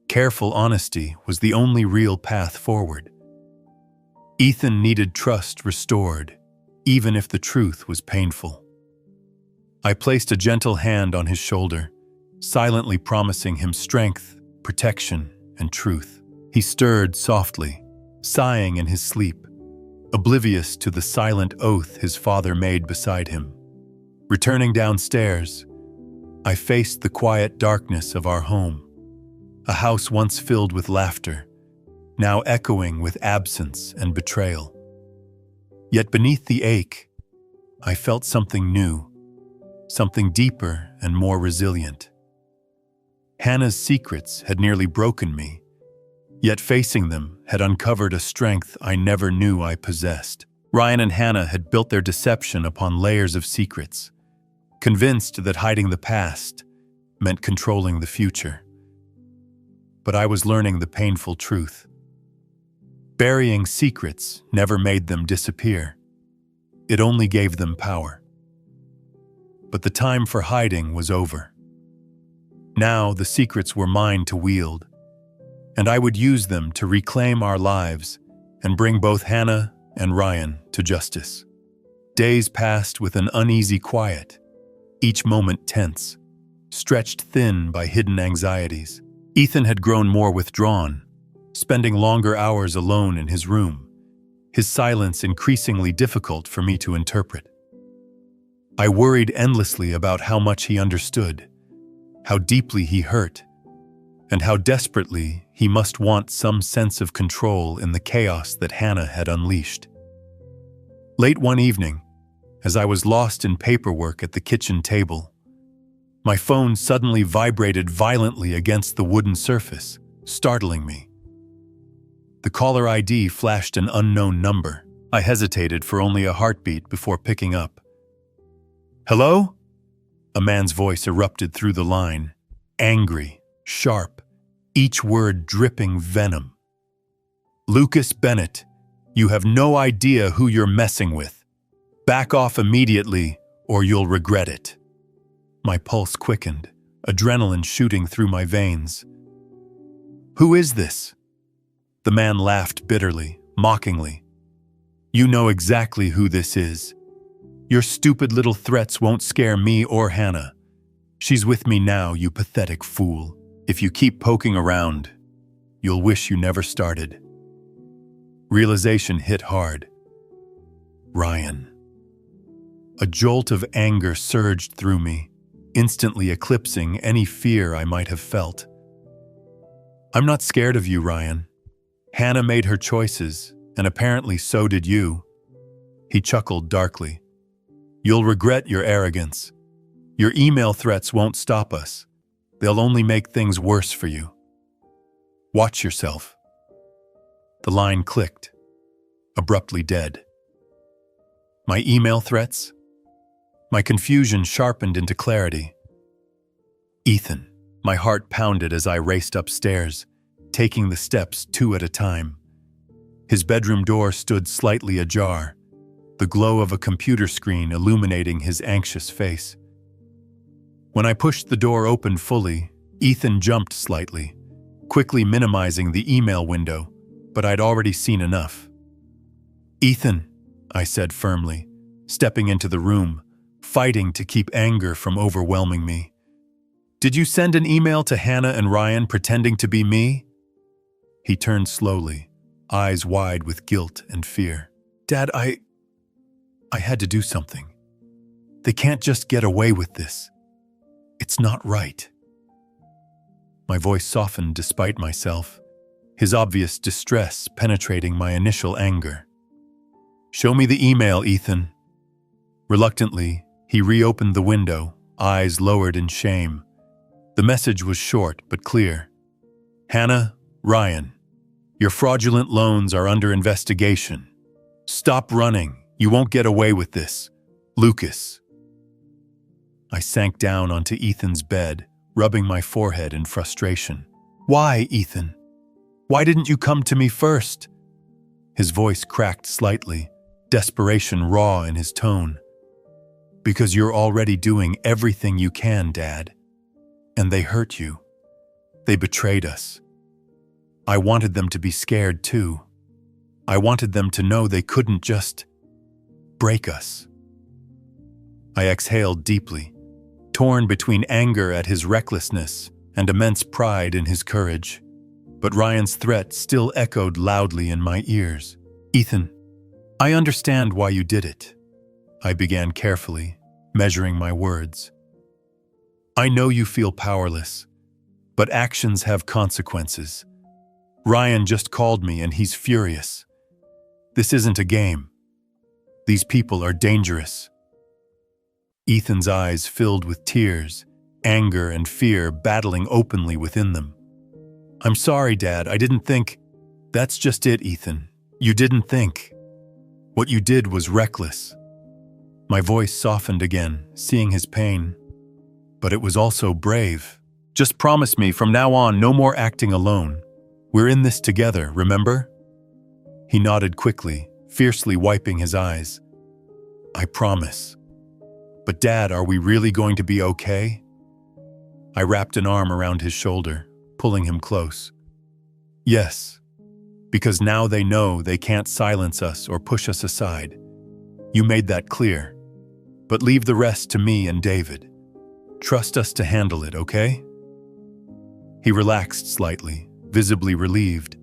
Careful honesty was the only real path forward. Ethan needed trust restored, even if the truth was painful. I placed a gentle hand on his shoulder, silently promising him strength, protection, and truth. He stirred softly, sighing in his sleep, oblivious to the silent oath his father made beside him. Returning downstairs, I faced the quiet darkness of our home, a house once filled with laughter, now echoing with absence and betrayal. Yet beneath the ache, I felt something new, something deeper and more resilient. Hannah's secrets had nearly broken me, yet facing them had uncovered a strength I never knew I possessed. Ryan and Hannah had built their deception upon layers of secrets, convinced that hiding the past meant controlling the future. But I was learning the painful truth. Burying secrets never made them disappear. It only gave them power. But the time for hiding was over. Now the secrets were mine to wield, and I would use them to reclaim our lives and bring both Hannah and Ryan to justice. Days passed with an uneasy quiet, each moment tense, stretched thin by hidden anxieties. Ethan had grown more withdrawn, spending longer hours alone in his room, his silence increasingly difficult for me to interpret. I worried endlessly about how much he understood, how deeply he hurt, and how desperately he must want some sense of control in the chaos that Hannah had unleashed. Late one evening, as I was lost in paperwork at the kitchen table, my phone suddenly vibrated violently against the wooden surface, startling me. The caller ID flashed an unknown number. I hesitated for only a heartbeat before picking up. "Hello?" A man's voice erupted through the line, angry, sharp, each word dripping venom. "Lucas Bennett, you have no idea who you're messing with. Back off immediately, or you'll regret it." My pulse quickened, adrenaline shooting through my veins. "Who is this?" The man laughed bitterly, mockingly. "You know exactly who this is. Your stupid little threats won't scare me or Hannah. She's with me now, you pathetic fool. If you keep poking around, you'll wish you never started." Realization hit hard. Ryan. A jolt of anger surged through me, instantly eclipsing any fear I might have felt. "I'm not scared of you, Ryan. Hannah made her choices, and apparently so did you." He chuckled darkly. "You'll regret your arrogance. Your email threats won't stop us. They'll only make things worse for you. Watch yourself." The line clicked, abruptly dead. My email threats? My confusion sharpened into clarity. Ethan. My heart pounded as I raced upstairs, taking the steps 2 at a time. His bedroom door stood slightly ajar, the glow of a computer screen illuminating his anxious face. When I pushed the door open fully, Ethan jumped slightly, quickly minimizing the email window, but I'd already seen enough. "Ethan," I said firmly, stepping into the room, fighting to keep anger from overwhelming me. "Did you send an email to Hannah and Ryan pretending to be me?" He turned slowly, eyes wide with guilt and fear. "Dad, I had to do something. They can't just get away with this. It's not right." My voice softened despite myself, his obvious distress penetrating my initial anger. "Show me the email, Ethan." Reluctantly, he reopened the window, eyes lowered in shame. The message was short but clear. "Hannah, Ryan, your fraudulent loans are under investigation. Stop running. You won't get away with this. Lucas." I sank down onto Ethan's bed, rubbing my forehead in frustration. Why, Ethan? Why didn't you come to me first? His voice cracked slightly, desperation raw in his tone. Because you're already doing everything you can, Dad. And they hurt you. They betrayed us. I wanted them to be scared too. I wanted them to know they couldn't just break us. I exhaled deeply, torn between anger at his recklessness and immense pride in his courage. But Ryan's threat still echoed loudly in my ears. Ethan, I understand why you did it. I began carefully, measuring my words. I know you feel powerless, but actions have consequences. Ryan just called me and he's furious. This isn't a game. These people are dangerous. Ethan's eyes filled with tears, anger and fear battling openly within them. I'm sorry, Dad, I didn't think. That's just it, Ethan. You didn't think. What you did was reckless. My voice softened again, seeing his pain. But it was also brave. Just promise me from now on no more acting alone. We're in this together, remember? He nodded quickly, fiercely wiping his eyes. I promise. But Dad, are we really going to be okay? I wrapped an arm around his shoulder, pulling him close. Yes, because now they know they can't silence us or push us aside. You made that clear. But leave the rest to me and David. Trust us to handle it, okay? He relaxed slightly, visibly relieved,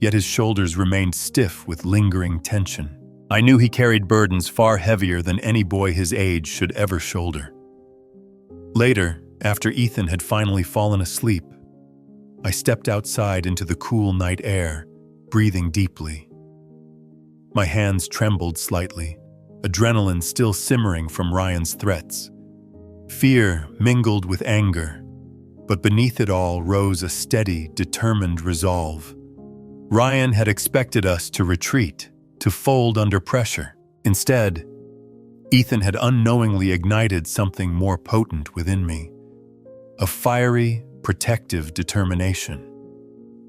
yet his shoulders remained stiff with lingering tension. I knew he carried burdens far heavier than any boy his age should ever shoulder. Later, after Ethan had finally fallen asleep, I stepped outside into the cool night air, breathing deeply. My hands trembled slightly, adrenaline still simmering from Ryan's threats. Fear mingled with anger, but beneath it all rose a steady, determined resolve. Ryan had expected us to retreat, to fold under pressure. Instead, Ethan had unknowingly ignited something more potent within me. A fiery, protective determination.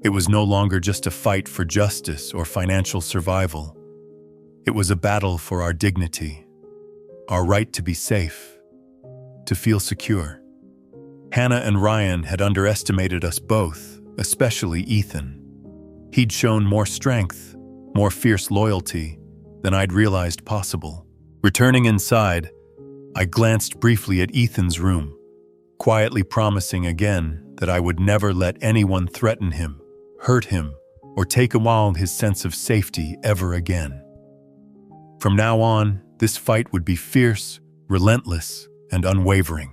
It was no longer just a fight for justice or financial survival. It was a battle for our dignity, our right to be safe, to feel secure. Hannah and Ryan had underestimated us both, especially Ethan. He'd shown more strength, more fierce loyalty than I'd realized possible. Returning inside, I glanced briefly at Ethan's room, quietly promising again that I would never let anyone threaten him, hurt him, or take away his sense of safety ever again. From now on, this fight would be fierce, relentless, and unwavering.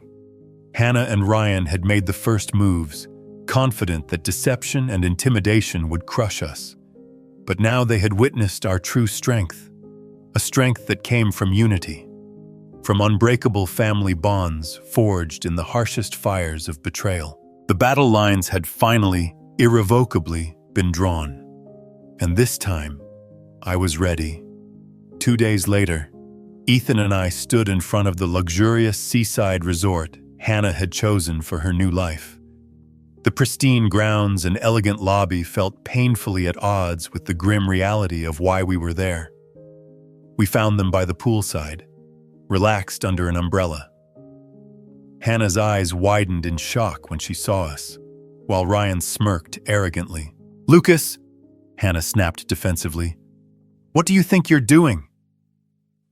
Hannah and Ryan had made the first moves, confident that deception and intimidation would crush us. But now they had witnessed our true strength, a strength that came from unity, from unbreakable family bonds forged in the harshest fires of betrayal. The battle lines had finally, irrevocably been drawn. And this time, I was ready. 2 days later, Ethan and I stood in front of the luxurious seaside resort Hannah had chosen for her new life. The pristine grounds and elegant lobby felt painfully at odds with the grim reality of why we were there. We found them by the poolside, relaxed under an umbrella. Hannah's eyes widened in shock when she saw us, while Ryan smirked arrogantly. "Lucas," Hannah snapped defensively, "what do you think you're doing?"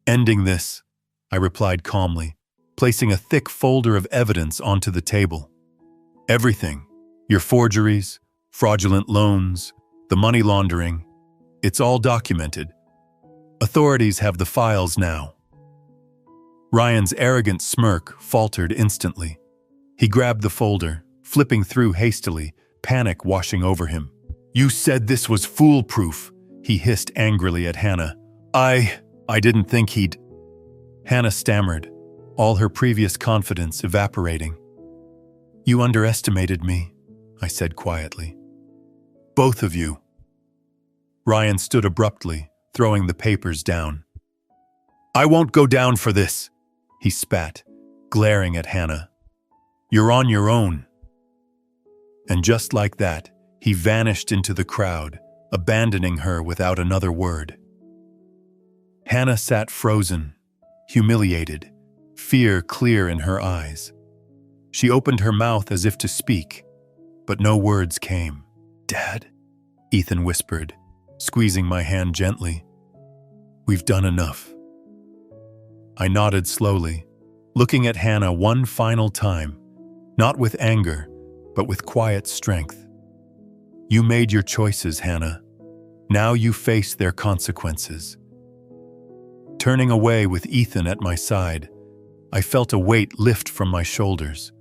"Ending this," I replied calmly, placing a thick folder of evidence onto the table. "Everything, your forgeries, fraudulent loans, the money laundering, it's all documented. Authorities have the files now." Ryan's arrogant smirk faltered instantly. He grabbed the folder, flipping through hastily, panic washing over him. "You said this was foolproof," he hissed angrily at Hannah. I didn't think he'd..." Hannah stammered, all her previous confidence evaporating. "You underestimated me," I said quietly. "Both of you." Ryan stood abruptly, throwing the papers down. "I won't go down for this," he spat, glaring at Hannah. "You're on your own." And just like that, he vanished into the crowd, abandoning her without another word. Hannah sat frozen, humiliated, fear clear in her eyes. She opened her mouth as if to speak, but no words came. "Dad," Ethan whispered, squeezing my hand gently. "We've done enough." I nodded slowly, looking at Hannah one final time, not with anger, but with quiet strength. "You made your choices, Hannah. Now you face their consequences." Turning away with Ethan at my side, I felt a weight lift from my shoulders.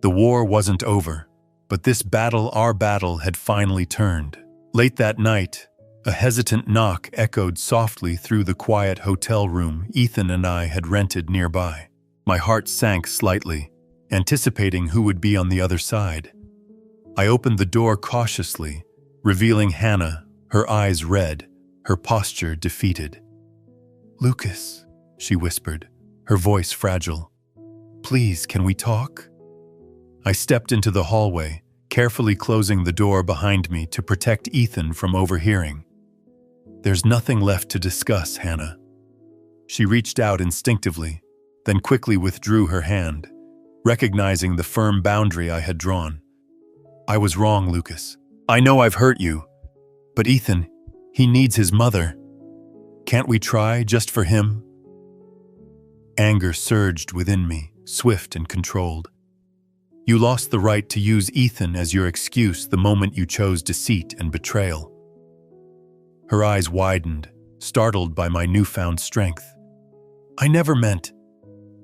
The war wasn't over, but this battle, our battle, had finally turned. Late that night, a hesitant knock echoed softly through the quiet hotel room Ethan and I had rented nearby. My heart sank slightly, anticipating who would be on the other side. I opened the door cautiously, revealing Hannah, her eyes red, her posture defeated. "Lucas," she whispered, her voice fragile. "Please, can we talk?" I stepped into the hallway, carefully closing the door behind me to protect Ethan from overhearing. "There's nothing left to discuss, Hannah." She reached out instinctively, then quickly withdrew her hand, recognizing the firm boundary I had drawn. "I was wrong, Lucas. I know I've hurt you. But Ethan, he needs his mother. Can't we try just for him?" Anger surged within me, swift and controlled. "You lost the right to use Ethan as your excuse the moment you chose deceit and betrayal." Her eyes widened, startled by my newfound strength. "I never meant—"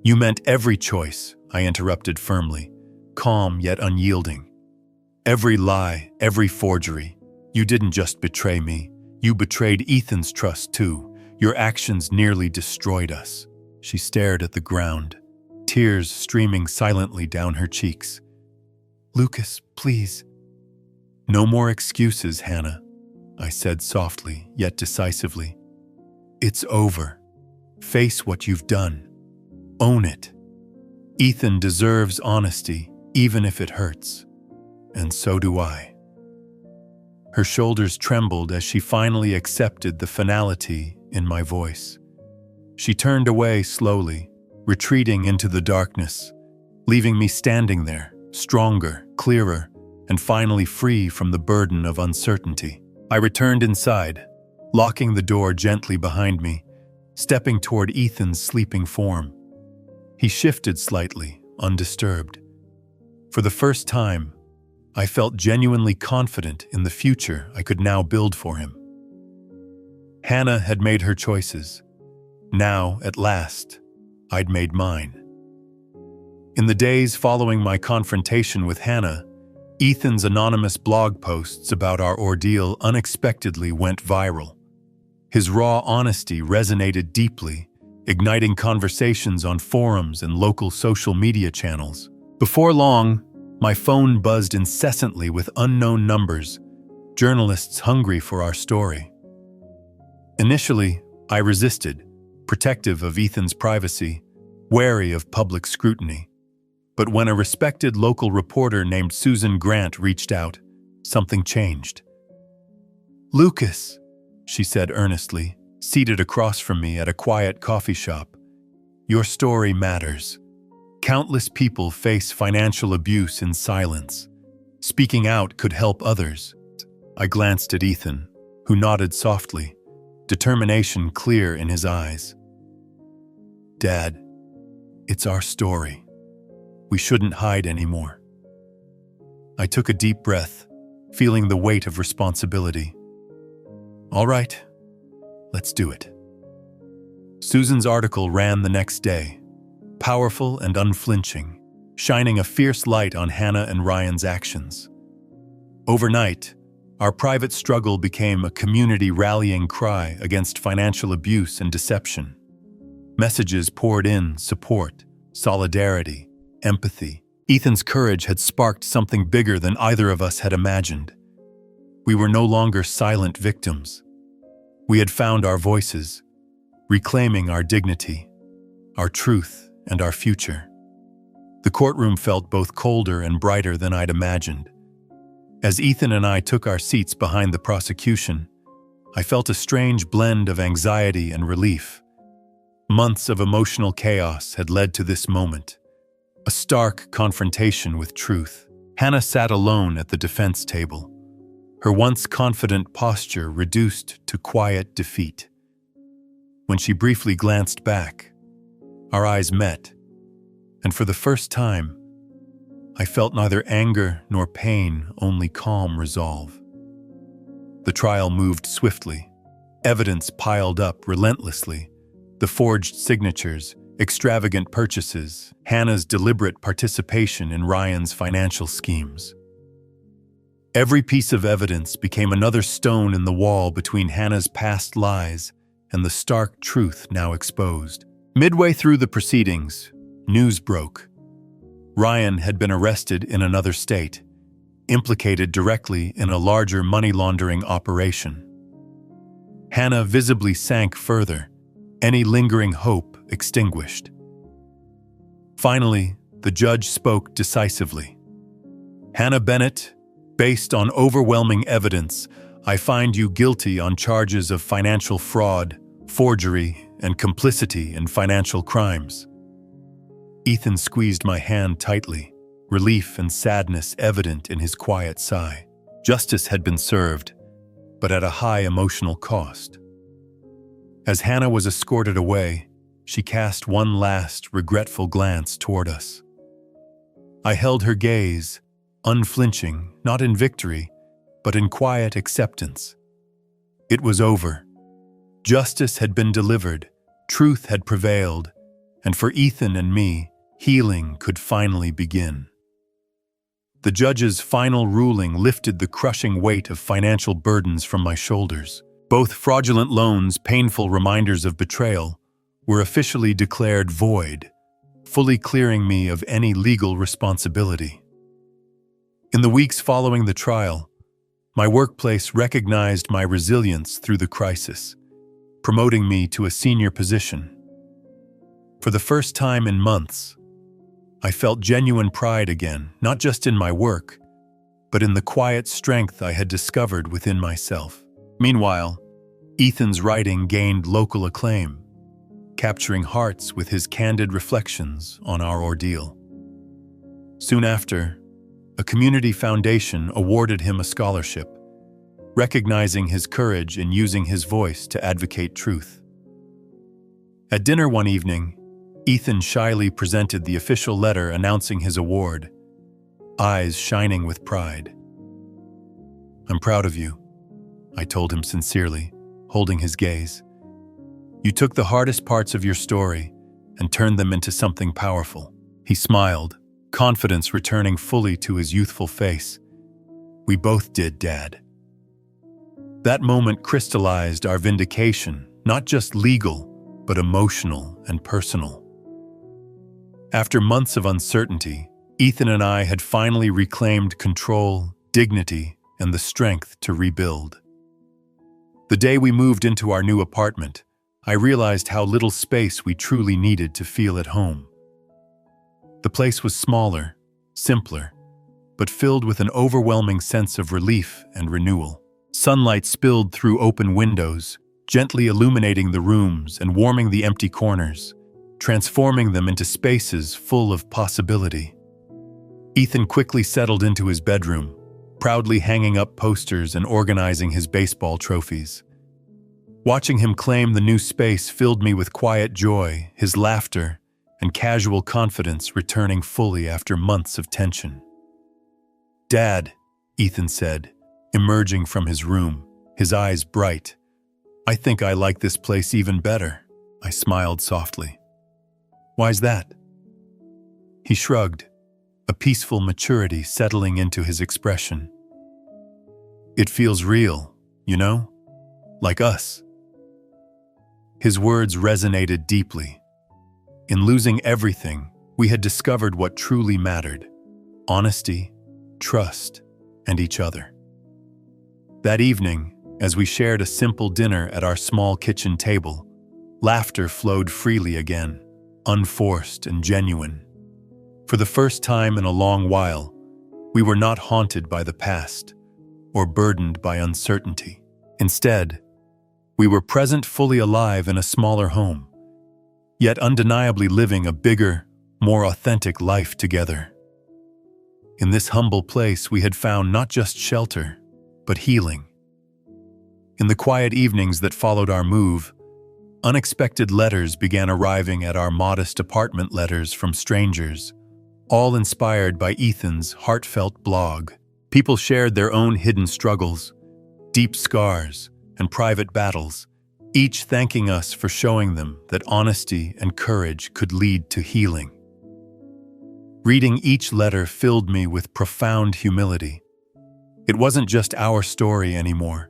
"You meant every choice," I interrupted firmly, calm yet unyielding. "Every lie, every forgery. You didn't just betray me. You betrayed Ethan's trust too. Your actions nearly destroyed us." She stared at the ground, tears streaming silently down her cheeks. "Lucas, please." "No more excuses, Hannah," I said softly, yet decisively. "It's over. Face what you've done. Own it. Ethan deserves honesty, even if it hurts. And so do I." Her shoulders trembled as she finally accepted the finality in my voice. She turned away slowly, retreating into the darkness, leaving me standing there, stronger, clearer, and finally free from the burden of uncertainty. I returned inside, locking the door gently behind me, stepping toward Ethan's sleeping form. He shifted slightly, undisturbed. For the first time, I felt genuinely confident in the future I could now build for him. Hannah had made her choices. Now, at last, I'd made mine. In the days following my confrontation with Hannah, Ethan's anonymous blog posts about our ordeal unexpectedly went viral. His raw honesty resonated deeply, igniting conversations on forums and local social media channels. Before long, my phone buzzed incessantly with unknown numbers, journalists hungry for our story. Initially, I resisted, protective of Ethan's privacy, wary of public scrutiny. But when a respected local reporter named Susan Grant reached out, something changed. "Lucas," she said earnestly, seated across from me at a quiet coffee shop, "your story matters. Countless people face financial abuse in silence. Speaking out could help others." I glanced at Ethan, who nodded softly, determination clear in his eyes. "Dad, it's our story. We shouldn't hide anymore." I took a deep breath, feeling the weight of responsibility. "All right, let's do it." Susan's article ran the next day, powerful and unflinching, shining a fierce light on Hannah and Ryan's actions. Overnight, our private struggle became a community rallying cry against financial abuse and deception. Messages poured in support, solidarity, empathy. Ethan's courage had sparked something bigger than either of us had imagined. We were no longer silent victims. We had found our voices, reclaiming our dignity, our truth, and our future. The courtroom felt both colder and brighter than I'd imagined. As Ethan and I took our seats behind the prosecution, I felt a strange blend of anxiety and relief. Months of emotional chaos had led to this moment, a stark confrontation with truth. Hannah sat alone at the defense table, her once confident posture reduced to quiet defeat. When she briefly glanced back, our eyes met, and for the first time, I felt neither anger nor pain, only calm resolve. The trial moved swiftly. Evidence piled up relentlessly. The forged signatures, extravagant purchases, Hannah's deliberate participation in Ryan's financial schemes. Every piece of evidence became another stone in the wall between Hannah's past lies and the stark truth now exposed. Midway through the proceedings, news broke. Ryan had been arrested in another state, implicated directly in a larger money laundering operation. Hannah visibly sank further, any lingering hope extinguished. Finally, the judge spoke decisively. "Hannah Bennett, based on overwhelming evidence, I find you guilty on charges of financial fraud, forgery, and complicity in financial crimes." Ethan squeezed my hand tightly, relief and sadness evident in his quiet sigh. Justice had been served, but at a high emotional cost. As Hannah was escorted away, she cast one last, regretful glance toward us. I held her gaze, unflinching, not in victory, but in quiet acceptance. It was over. Justice had been delivered, truth had prevailed, and for Ethan and me, healing could finally begin. The judge's final ruling lifted the crushing weight of financial burdens from my shoulders. Both fraudulent loans, painful reminders of betrayal, were officially declared void, fully clearing me of any legal responsibility. In the weeks following the trial, my workplace recognized my resilience through the crisis, promoting me to a senior position. For the first time in months, I felt genuine pride again, not just in my work, but in the quiet strength I had discovered within myself. Meanwhile, Ethan's writing gained local acclaim, capturing hearts with his candid reflections on our ordeal. Soon after, a community foundation awarded him a scholarship, recognizing his courage in using his voice to advocate truth. At dinner one evening, Ethan shyly presented the official letter announcing his award, eyes shining with pride. "I'm proud of you," I told him sincerely, holding his gaze. "You took the hardest parts of your story and turned them into something powerful." He smiled, confidence returning fully to his youthful face. "We both did, Dad." That moment crystallized our vindication, not just legal, but emotional and personal. After months of uncertainty, Ethan and I had finally reclaimed control, dignity, and the strength to rebuild. The day we moved into our new apartment, I realized how little space we truly needed to feel at home. The place was smaller, simpler, but filled with an overwhelming sense of relief and renewal. Sunlight spilled through open windows, gently illuminating the rooms and warming the empty corners, transforming them into spaces full of possibility. Ethan quickly settled into his bedroom, proudly hanging up posters and organizing his baseball trophies. Watching him claim the new space filled me with quiet joy, his laughter and casual confidence returning fully after months of tension. "Dad," Ethan said, emerging from his room, his eyes bright. "I think I like this place even better." I smiled softly. "Why's that?" He shrugged, a peaceful maturity settling into his expression. "It feels real, you know? Like us." His words resonated deeply. In losing everything, we had discovered what truly mattered: honesty, trust, and each other. That evening, as we shared a simple dinner at our small kitchen table, laughter flowed freely again, unforced and genuine. For the first time in a long while, We were not haunted by the past or burdened by uncertainty. Instead, we were present, fully alive in a smaller home, yet undeniably living a bigger, more authentic life together. In this humble place, we had found not just shelter, but healing. In the quiet evenings that followed our move, unexpected letters began arriving at our modest apartment, letters from strangers, all inspired by Ethan's heartfelt blog. People shared their own hidden struggles, deep scars, and private battles, each thanking us for showing them that honesty and courage could lead to healing. Reading each letter filled me with profound humility. It wasn't just our story anymore.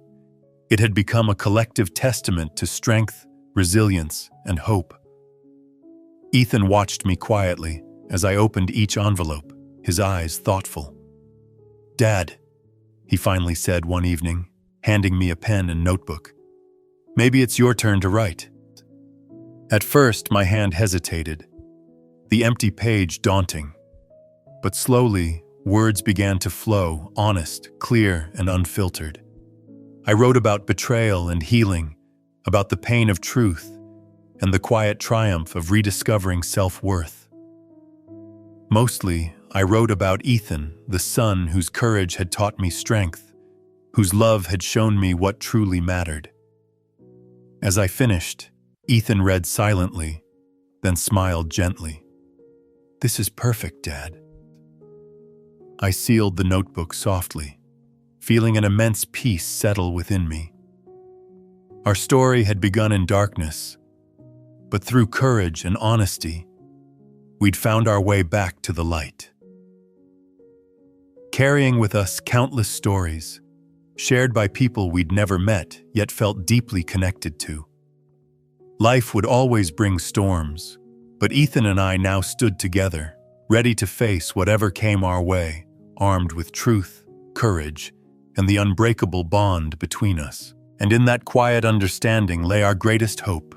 It had become a collective testament to strength, resilience, and hope. Ethan watched me quietly as I opened each envelope, his eyes thoughtful. "Dad," he finally said one evening, handing me a pen and notebook. "Maybe it's your turn to write." At first, my hand hesitated, the empty page daunting. But slowly, words began to flow, honest, clear, and unfiltered. I wrote about betrayal and healing, about the pain of truth, and the quiet triumph of rediscovering self-worth. Mostly, I wrote about Ethan, the son whose courage had taught me strength, whose love had shown me what truly mattered. As I finished, Ethan read silently, then smiled gently. "This is perfect, Dad." I sealed the notebook softly, feeling an immense peace settle within me. Our story had begun in darkness, but through courage and honesty, we'd found our way back to the light. Carrying with us countless stories, shared by people we'd never met yet felt deeply connected to. Life would always bring storms, but Ethan and I now stood together, ready to face whatever came our way, armed with truth, courage, and the unbreakable bond between us. And in that quiet understanding lay our greatest hope: